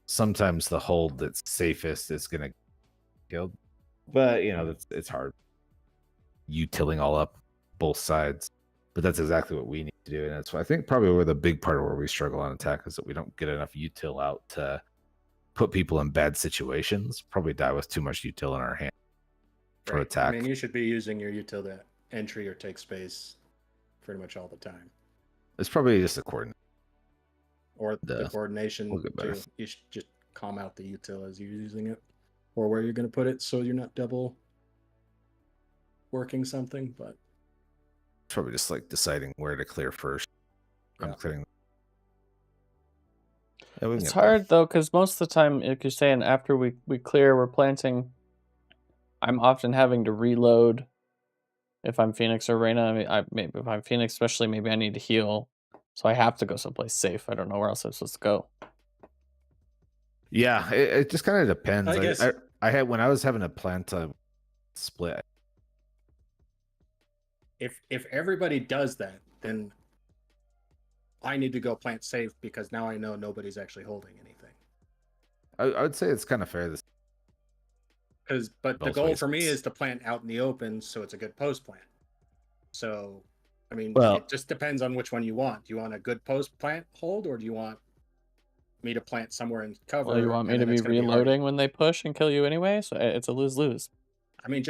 the hold that's safest is gonna get killed. But it's hard. Utiling all up both sides. But that's exactly what we need to do. And that's why I think probably where the big part of where we struggle on attack is that we don't get enough util out to put people in bad situations. Probably die with too much util in our hand for attack. I mean, you should be using your util to entry or take space pretty much all the time. It's probably just a coordinate. Or the coordination too. You should just calm out the util as you're using it. Or where you're going to put it so you're not double working something, but probably just like deciding where to clear first. I'm clearing. Yeah, it's hard though, because most of the time, like you're saying, after we clear, we're planting. I'm often having to reload. If I'm Phoenix or Reyna, maybe if I'm Phoenix, especially, maybe I need to heal, so I have to go someplace safe. I don't know where else I'm supposed to go. Yeah, it just kind of depends. I guess I had when I was having a plant split. If everybody does that, then I need to go plant safe because now I know nobody's actually holding anything. I would say it's kind of fair. But the goal for me is to plant out in the open so it's a good post plant. So, I mean, it just depends on which one you want. Do you want a good post plant hold, or do you want me to plant somewhere in cover? Well, you want me to be reloading when they push and kill you anyway? So it's a lose-lose. I mean,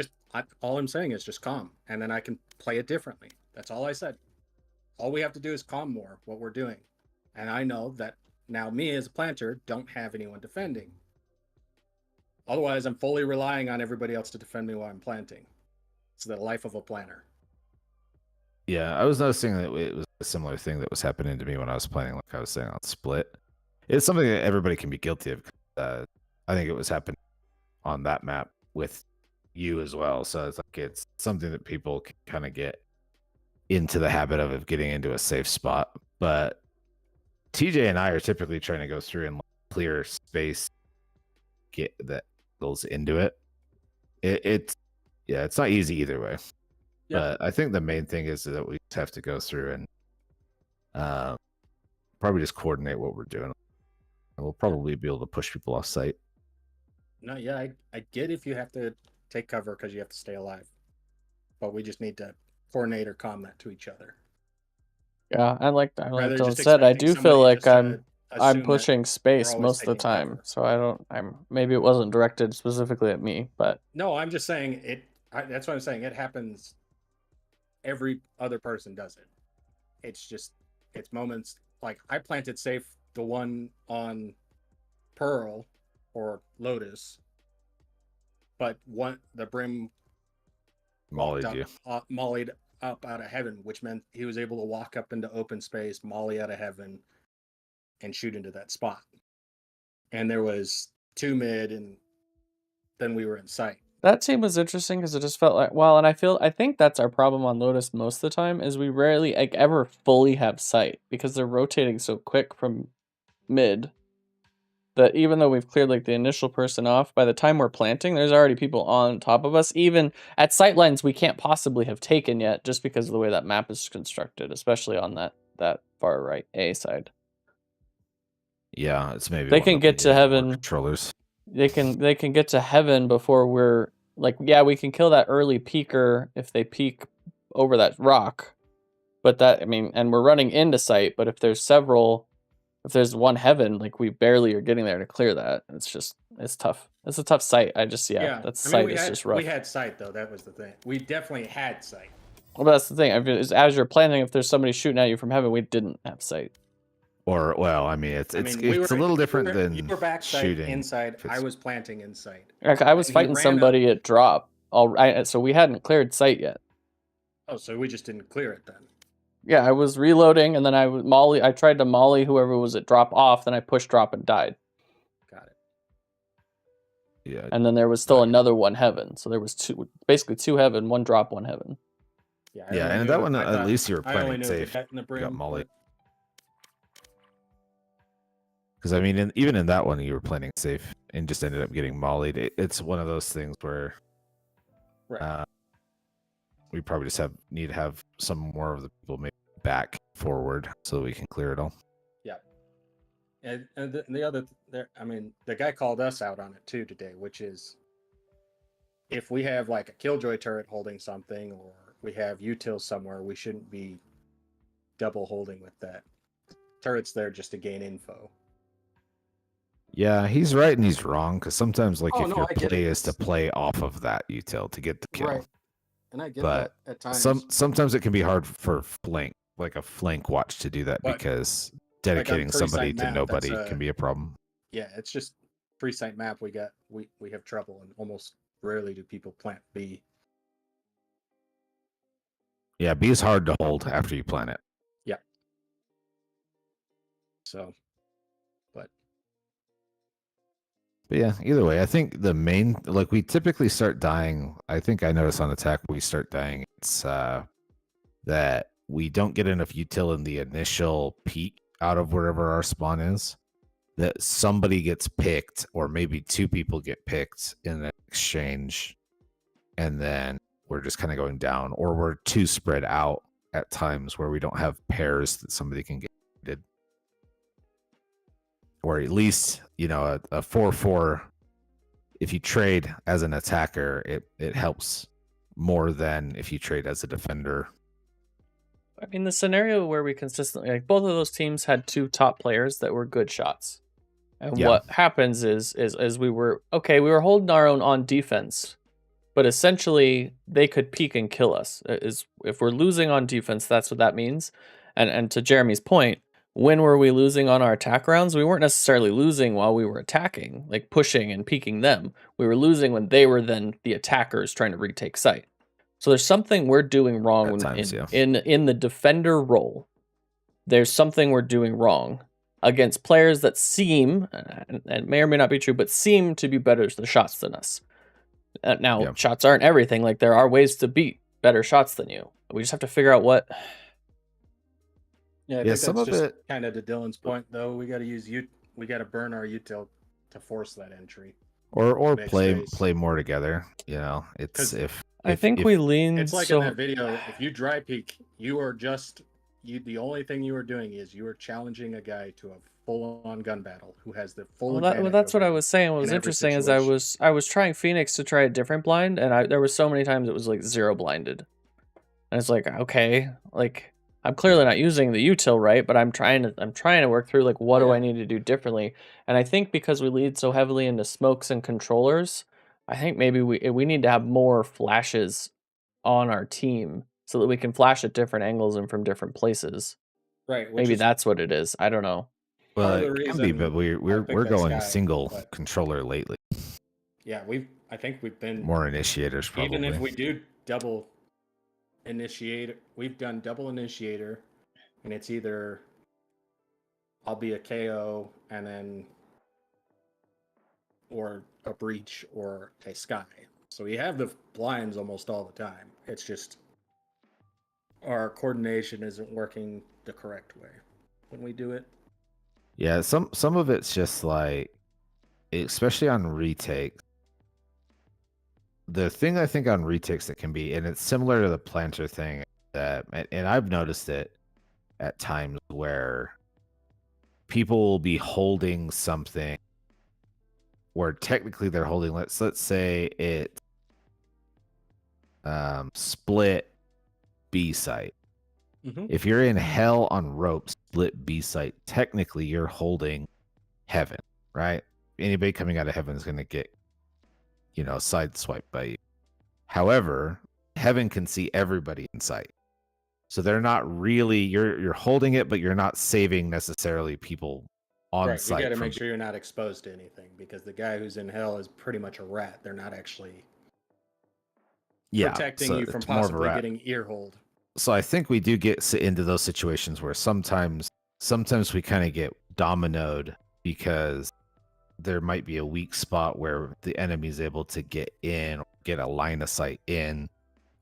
all I'm saying is just calm, and then I can play it differently. That's all I said. All we have to do is calm more what we're doing. And I know that now me as a planter don't have anyone defending. Otherwise, I'm fully relying on everybody else to defend me while I'm planting. It's the life of a planter. Yeah, I was noticing that it was a similar thing that was happening to me when I was playing, like I was saying on Split. It's something that everybody can be guilty of. I think it was happening on that map with you as well. So it's something that people can kind of get into the habit of getting into a safe spot. But TJ and I are typically trying to go through and clear space, get that goes into it. It's not easy either way. Yeah. But I think the main thing is that we just have to go through and probably just coordinate what we're doing. And we'll probably be able to push people off site. No, yeah, I get if you have to take cover because you have to stay alive. But we just need to coordinate or calm that to each other. Yeah, and like Dylan said, I do feel like I'm pushing space most of the time. Cover. So maybe it wasn't directed specifically at me, but no, I'm just saying that's what I'm saying. It happens. Every other person does it. It's moments like I planted safe the one on Pearl or Lotus, but the Brim mollied up out of heaven, which meant he was able to walk up into open space, molly out of heaven, and shoot into that spot. And there was 2 mid, and then we were in sight. That team was interesting because it just felt like, and I think that's our problem on Lotus most of the time is we rarely ever fully have sight because they're rotating so quick from mid that even though we've cleared the initial person off, by the time we're planting, there's already people on top of us. Even at sight lines we can't possibly have taken yet just because of the way that map is constructed, especially on that far right A side. Yeah, it's maybe they can get to heaven. Controllers. They can get to heaven before we're we can kill that early peeker if they peek over that rock. But and we're running into sight, but if there's one heaven, we barely are getting there to clear that. It's tough. It's a tough site. I just that site is just rough. We had sight though. That was the thing. We definitely had sight. Well, that's the thing. I mean, as you're planning, if there's somebody shooting at you from heaven, we didn't have sight. Or well, I mean, it's a little different than you were backside, shooting inside. I was planting inside. I was fighting somebody at drop. So we hadn't cleared sight yet. Oh, so we just didn't clear it then. Yeah, I was reloading, and then I tried to molly whoever was at drop off. Then I pushed drop and died. Got it. Yeah. And then there was still another one heaven. So there was basically two heaven, one drop, one heaven. Yeah, and that one at least you were playing safe. You got molly. Because I mean, even in that one, you were playing safe and just ended up getting mollied. It's one of those things where we probably just need to have some more of the people maybe back forward so we can clear it all. Yeah, and the other, the guy called us out on it too today, which is if we have like a killjoy turret holding something, or we have util somewhere, we shouldn't be double holding with that. Turret's there just to gain info. Yeah, he's right and he's wrong, because sometimes your play is to play off of that util to get the kill. Right. And I get that at times. Sometimes it can be hard for a flank watch to do that, because dedicating somebody to nobody can be a problem. Yeah, it's just free site map. We have trouble, and almost rarely do people plant B. Yeah, B is hard to hold after you plant it. Yeah. So, But yeah, either way, I think the main, we typically start dying. I think I notice on attack we start dying. It's that we don't get enough util in the initial peak out of wherever our spawn is. That somebody gets picked, or maybe two people get picked in an exchange, and then we're just kind of going down, or we're too spread out at times where we don't have pairs that somebody can get. Or at least, a 4-4, if you trade as an attacker, it helps more than if you trade as a defender. I mean, the scenario where we consistently, both of those teams had two top players that were good shots. And what happens is we were holding our own on defense, but essentially they could peek and kill us. If we're losing on defense, that's what that means. And to Jeremy's point, when were we losing on our attack rounds? We weren't necessarily losing while we were attacking, like pushing and peeking them. We were losing when they were then the attackers trying to retake site. So there's something we're doing wrong in the defender role. There's something we're doing wrong against players that seem, and may or may not be true, but seem to be better at the shots than us. Now, shots aren't everything. Like, there are ways to beat better shots than you. We just have to figure out what... Yeah, I think some of it kind of to Dylan's point, though. We got to burn our util to force that entry, or play more together. I think we lean. It's like in that video. If you dry peek, you are just the only thing you are doing is you are challenging a guy to a full-on gun battle who has the full. Well, that's what I was saying. What was interesting is I was trying Phoenix to try a different blind, and there was so many times it was like 0 blinded, and it's like, okay, like. I'm clearly not using the util right, but I'm trying to work through what do I need to do differently. And I think because we lead so heavily into smokes and controllers, I think maybe we need to have more flashes on our team so that we can flash at different angles and from different places. Right. Maybe that's what it is. I don't know. Well, it can be, but we're going single controller lately. Yeah, I think we've been more initiators probably. Even if we do double initiator, we've done double initiator, and it's either I'll be a KO and then or a breach or a sky. So we have the blinds almost all the time. It's just our coordination isn't working the correct way when we do it. Yeah, some of it's just especially on retakes. The thing I think on retakes that can be, and it's similar to the planter thing, and I've noticed it at times where people will be holding something where technically they're holding, let's say it split B site. Mm-hmm. If you're in hell on rope, split B site, technically you're holding heaven, right? Anybody coming out of heaven is going to get side swipe by you. However, Heaven can see everybody in sight. So they're not really you're holding it, but you're not saving necessarily people on Right, you site. got to make sure you're not exposed to anything because the guy who's in hell is pretty much a rat. They're not actually protecting so you from it's more of a possibly rat. getting ear hold. So I think we do get into those situations where sometimes we kind of get dominoed because there might be a weak spot where the enemy is able to get in, get a line of sight in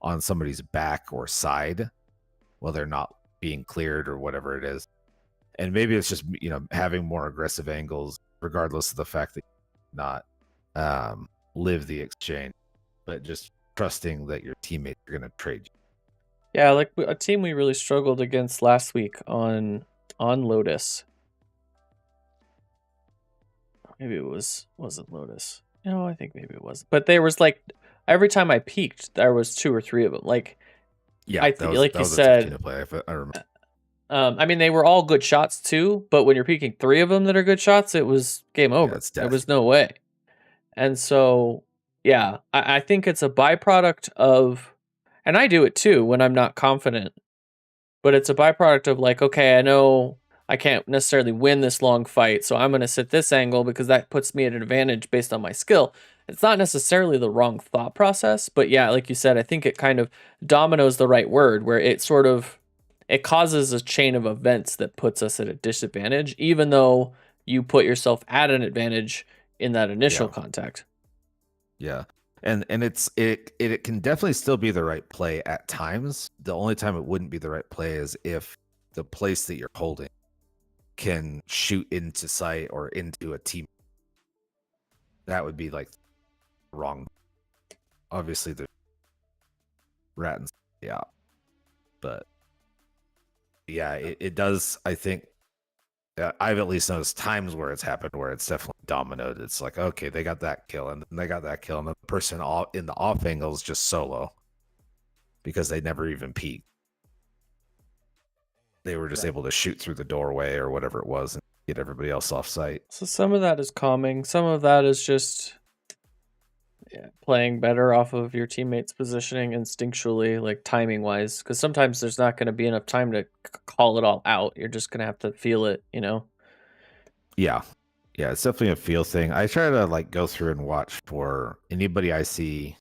on somebody's back or side while they're not being cleared or whatever it is. And maybe it's just, having more aggressive angles, regardless of the fact that you not live the exchange, but just trusting that your teammates are going to trade you. Yeah, like a team we really struggled against last week on Lotus. Maybe it wasn't Lotus. No, I think maybe it was. But there was like every time I peeked, there was 2 or 3 of them. Like, yeah, like you said, play, I remember. I mean, they were all good shots too. But when you're peeking 3 of them that are good shots, it was game over. There was no way. And so, yeah, I think it's a byproduct of, and I do it too when I'm not confident. But it's a byproduct of like, okay, I know I can't necessarily win this long fight, so I'm going to sit this angle because that puts me at an advantage based on my skill. It's not necessarily the wrong thought process, but yeah, like you said, I think it kind of dominoes the right word, where it causes a chain of events that puts us at a disadvantage, even though you put yourself at an advantage in that initial contact. Yeah. And it can definitely still be the right play at times. The only time it wouldn't be the right play is if the place that you're holding can shoot into sight or into a team. That would be like wrong. Obviously, the rat and but yeah, it does. I think I've at least noticed times where it's happened where it's definitely dominoed. It's like, okay, they got that kill and they got that kill, and the person in the off angle is just solo because they never even peeked. They were just able to shoot through the doorway or whatever it was and get everybody else off site. So some of that is calming. Some of that is just playing better off of your teammates' positioning instinctually, like timing wise, because sometimes there's not going to be enough time to call it all out. You're just going to have to feel it, Yeah, it's definitely a feel thing. I try to like go through and watch for anybody I see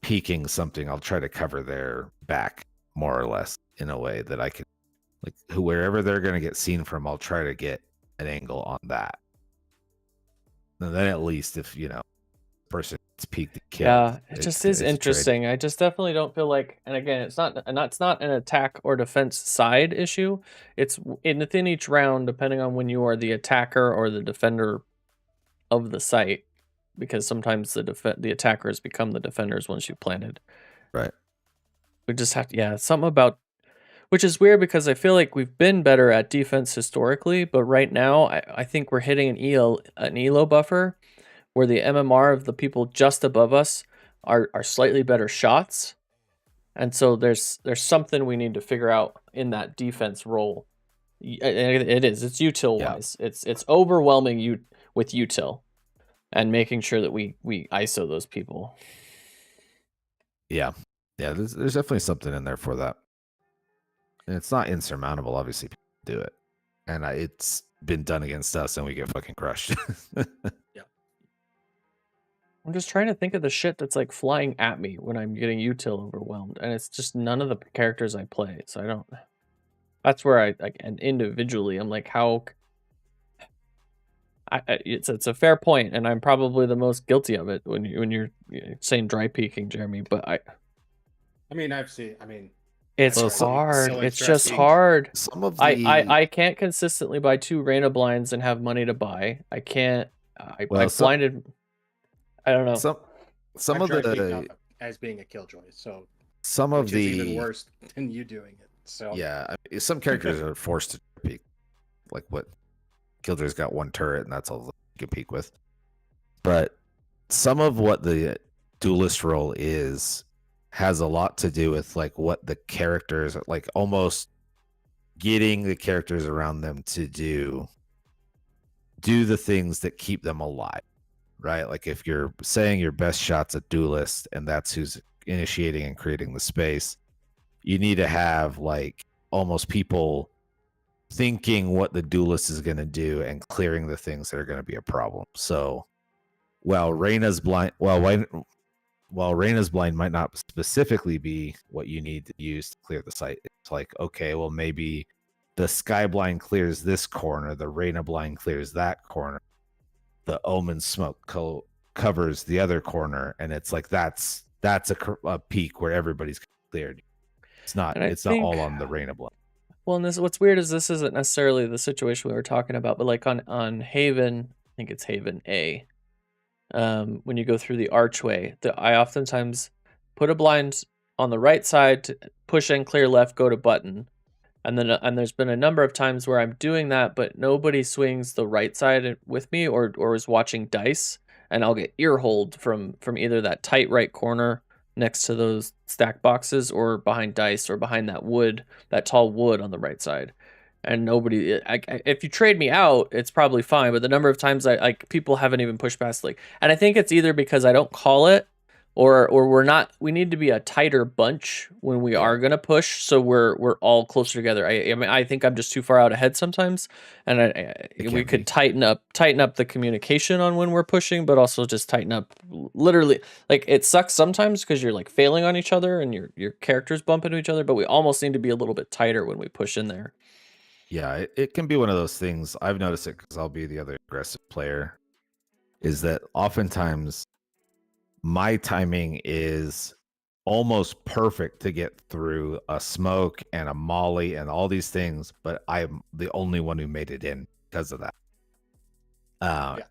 peeking something. I'll try to cover their back more or less in a way that I can, like, wherever they're going to get seen from, I'll try to get an angle on that. And then at least if person peaked the kill. Yeah, it just is interesting. I just definitely don't feel like, and again, it's not an attack or defense side issue. It's within each round, depending on when you are the attacker or the defender of the site, because sometimes the attackers become the defenders once you've planted. Right. We just have to, something about, which is weird because I feel like we've been better at defense historically, but right now I think we're hitting an elo buffer where the MMR of the people just above us are slightly better shots. And so there's something we need to figure out in that defense role. It's util wise. It's overwhelming you with util and making sure that we ISO those people. Yeah, there's definitely something in there for that. And it's not insurmountable, obviously, people do it. And it's been done against us and we get fucking crushed. I'm just trying to think of the shit that's like flying at me when I'm getting util overwhelmed, and it's just none of the characters I play. So I don't. That's where I like, and individually, I'm like, how? It's a fair point, and I'm probably the most guilty of it when you're saying dry peeking, Jeremy. But it's hard. It's just hard. Some of I can't consistently buy 2 Reyna blinds and have money to buy. I can't. I blinded. I don't know. Some of the as being a killjoy, so some of the is even worse than you doing it. So some characters are forced to peek. Like what Killjoy's got 1 turret and that's all you can peek with. But some of what the duelist role has a lot to do with like what the characters, like almost getting the characters around them to do the things that keep them alive. right? Like if you're saying your best shot's a duelist and that's who's initiating and creating the space, you need to have like almost people thinking what the duelist is going to do and clearing the things that are going to be a problem. So while Reyna's blind, while Reyna's blind might not specifically be what you need to use to clear the site, it's like, okay, well, maybe the Sky blind clears this corner, the Reyna blind clears that corner, the Omen smoke covers the other corner, and it's like that's a peak where everybody's cleared. It's not not all on the Reyna blind. Well, and this what's weird is this isn't necessarily the situation we were talking about, but like on Haven, I think it's Haven A. When you go through the archway, I oftentimes put a blind on the right side to push and clear left, go to button. And then there's been a number of times where I'm doing that, but nobody swings the right side with me or is watching dice, and I'll get earholed from either that tight right corner next to those stack boxes or behind dice or behind that tall wood on the right side. And nobody, if you trade me out, it's probably fine. But the number of times people haven't even pushed past and I think it's either because I don't call it, or we need to be a tighter bunch when we are gonna push, so we're all closer together. I mean, I think I'm just too far out ahead sometimes, and we could tighten up the communication on when we're pushing, but also just tighten up literally. Like it sucks sometimes because you're like failing on each other and your characters bump into each other, but we almost need to be a little bit tighter when we push in there. Yeah, it can be one of those things. I've noticed it because I'll be the other aggressive player. Is that oftentimes my timing is almost perfect to get through a smoke and a molly and all these things, but I'm the only one who made it in because of that.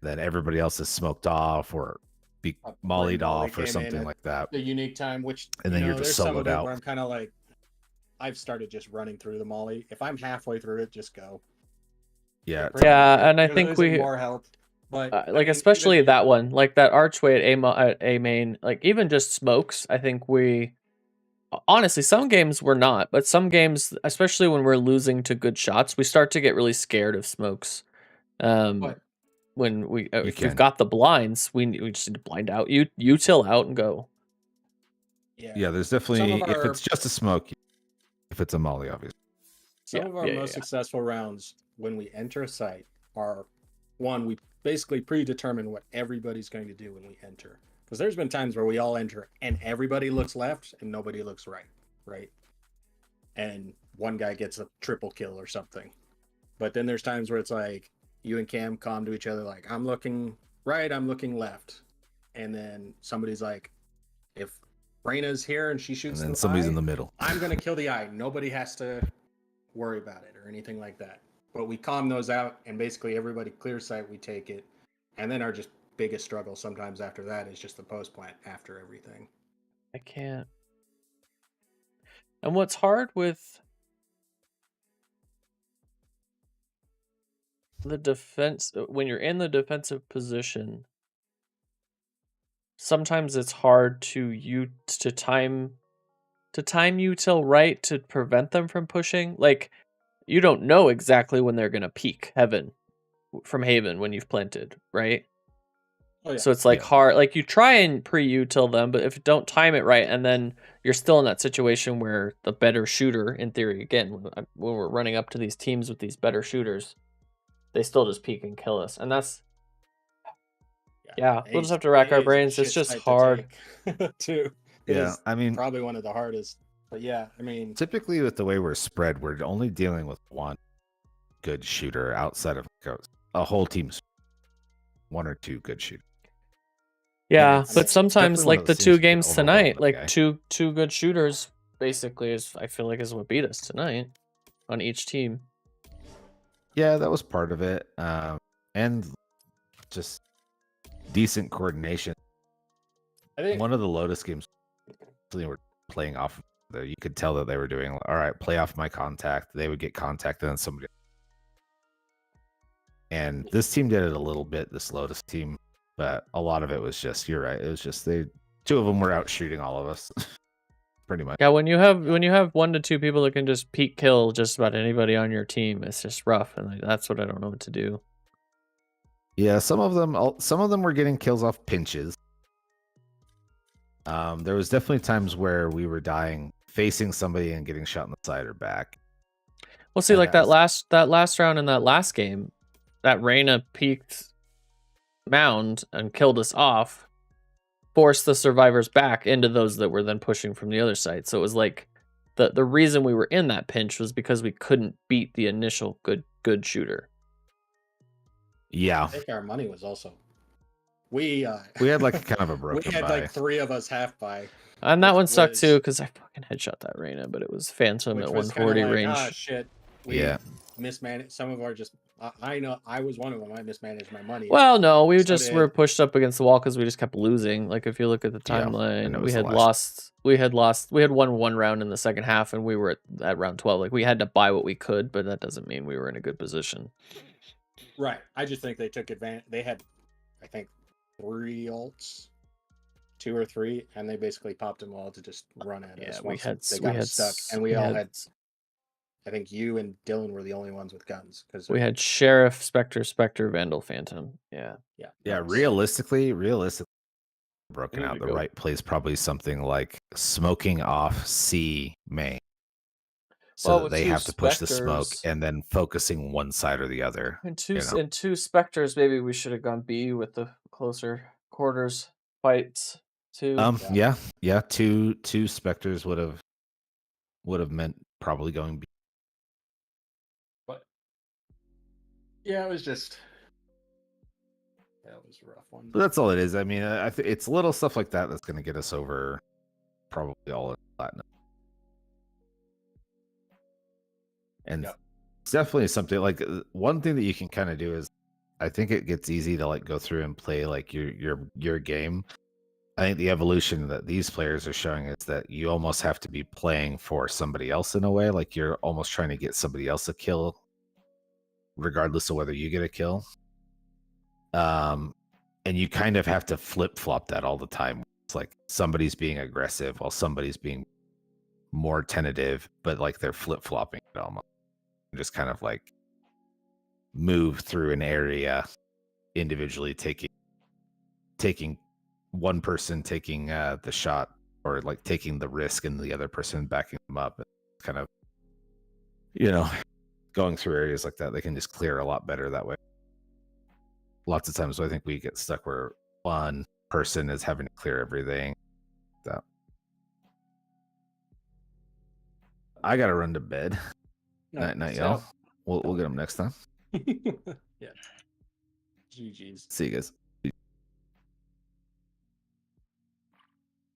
Then everybody else is smoked off or be mollied off or something like that. The unique time, and then you're just soloed out. Where I'm kind of like, I've started just running through the molly. If I'm halfway through it, just go. Yeah, and I think we more help. But especially that one, like that archway at A main, like even just smokes. I think we honestly, some games we're not, but some games, especially when we're losing to good shots, we start to get really scared of smokes. When if we've got the blinds, we just need to blind out. You till out and go. Yeah, there's definitely if it's just a smoke, if it's a molly, obviously. Some of our most successful rounds when we enter a site are we basically predetermine what everybody's going to do when we enter. Because there's been times where we all enter and everybody looks left and nobody looks right? And one guy gets a triple kill or something. But then there's times where it's like you and Cam calm to each other, like, I'm looking right, I'm looking left. And then somebody's like, if Reyna's here and she shoots and then somebody's in the middle, I'm going to kill the eye. Nobody has to worry about it or anything like that. But we calm those out, and basically everybody clears sight, we take it. And then our just biggest struggle sometimes after that is just the post plant after everything. I can't. And what's hard with the defense, when you're in the defensive position, sometimes it's hard to time you till right to prevent them from pushing. Like, you don't know exactly when they're gonna peek from Haven when you've planted, right? Oh, yeah. So it's like hard, like you try and pre-util them, but if you don't time it right, and then you're still in that situation where the better shooter, in theory, again, when we're running up to these teams with these better shooters, they still just peek and kill us, and that's we'll just have to rack our brains. It's just hard too. Yeah, I mean, probably one of the hardest. But yeah, I mean, typically with the way we're spread, we're only dealing with one good shooter outside of a whole team's one or two good shooters. Yeah, but sometimes like the two games tonight, like two good shooters basically I feel like is what beat us tonight on each team. Yeah, that was part of it. And just decent coordination. I think one of the Lotus games they were playing off there. You could tell that they were doing, all right, play off my contact. They would get contact and then somebody. And this team did it a little bit, this Lotus team, but a lot of it was just, you're right. It was just two of them were out shooting all of us. Pretty much. Yeah, when you have 1 to 2 people that can just peek kill just about anybody on your team, it's just rough, and that's what I don't know what to do. Yeah, some of them were getting kills off pinches. There was definitely times where we were dying facing somebody and getting shot in the side or back. Well, see, And like that last round in that last game, that Reyna peeked mound and killed us off, forced the survivors back into those that were then pushing from the other side. So it was like the reason we were in that pinch was because we couldn't beat the initial good shooter. Yeah, I think our money was also we had like kind of a broken we had buy. like 3 of us half buy. And that which one sucked was- too because I fucking headshot that Reyna, but it was Phantom Which at was kind of 140 like, range. ah, shit. We Yeah. mismanaged. Some of our just. I know I was one of them. I mismanaged my money. Well, no, we So just were pushed up against the wall because we just kept losing. Like if you look at the Yeah, and timeline, it we was the had last- lost. We had won one round in the second half, and we were at round 12. Like we had to buy what we could, but that doesn't mean we were in a good position. Right. I just think they took advantage. They had, I think, 3 ults, 2 or 3, and they basically popped them all to just run at us. we once had they we got had us stuck, and we all had. I think you and Dylan were the only ones with guns because we had Sheriff, Spectre, Vandal, Phantom. Yeah. Yeah, realistically, broken We need out to the go. right play is probably something like smoking off C main. So Well, that with they 2 have to push the smoke Spectres- and then focusing one side or the other. And two you know? and 2 Spectres, maybe we should have gone B with the closer quarters fights too. Yeah, two Spectres would have meant probably going B. But yeah, it was just. That was a rough one. But that's all it is. I mean, it's little stuff like that that's going to get us over probably all of platinum. And it's definitely something like one thing that you can kind of do is I think it gets easy to like go through and play like your game. I think the evolution that these players are showing is that you almost have to be playing for somebody else in a way. Like you're almost trying to get somebody else a kill, regardless of whether you get a kill. And you kind of have to flip flop that all the time. It's like somebody's being aggressive while somebody's being more tentative, but like they're flip flopping it almost. Just kind of like move through an area individually, taking one person taking the shot or like taking the risk and the other person backing them up. Kind of, going through areas like that, they can just clear a lot better that way. Lots of times I think we get stuck where one person is having to clear everything. So I gotta run to bed. Night, y'all. We'll get them next time. Yeah. GG's. See you guys.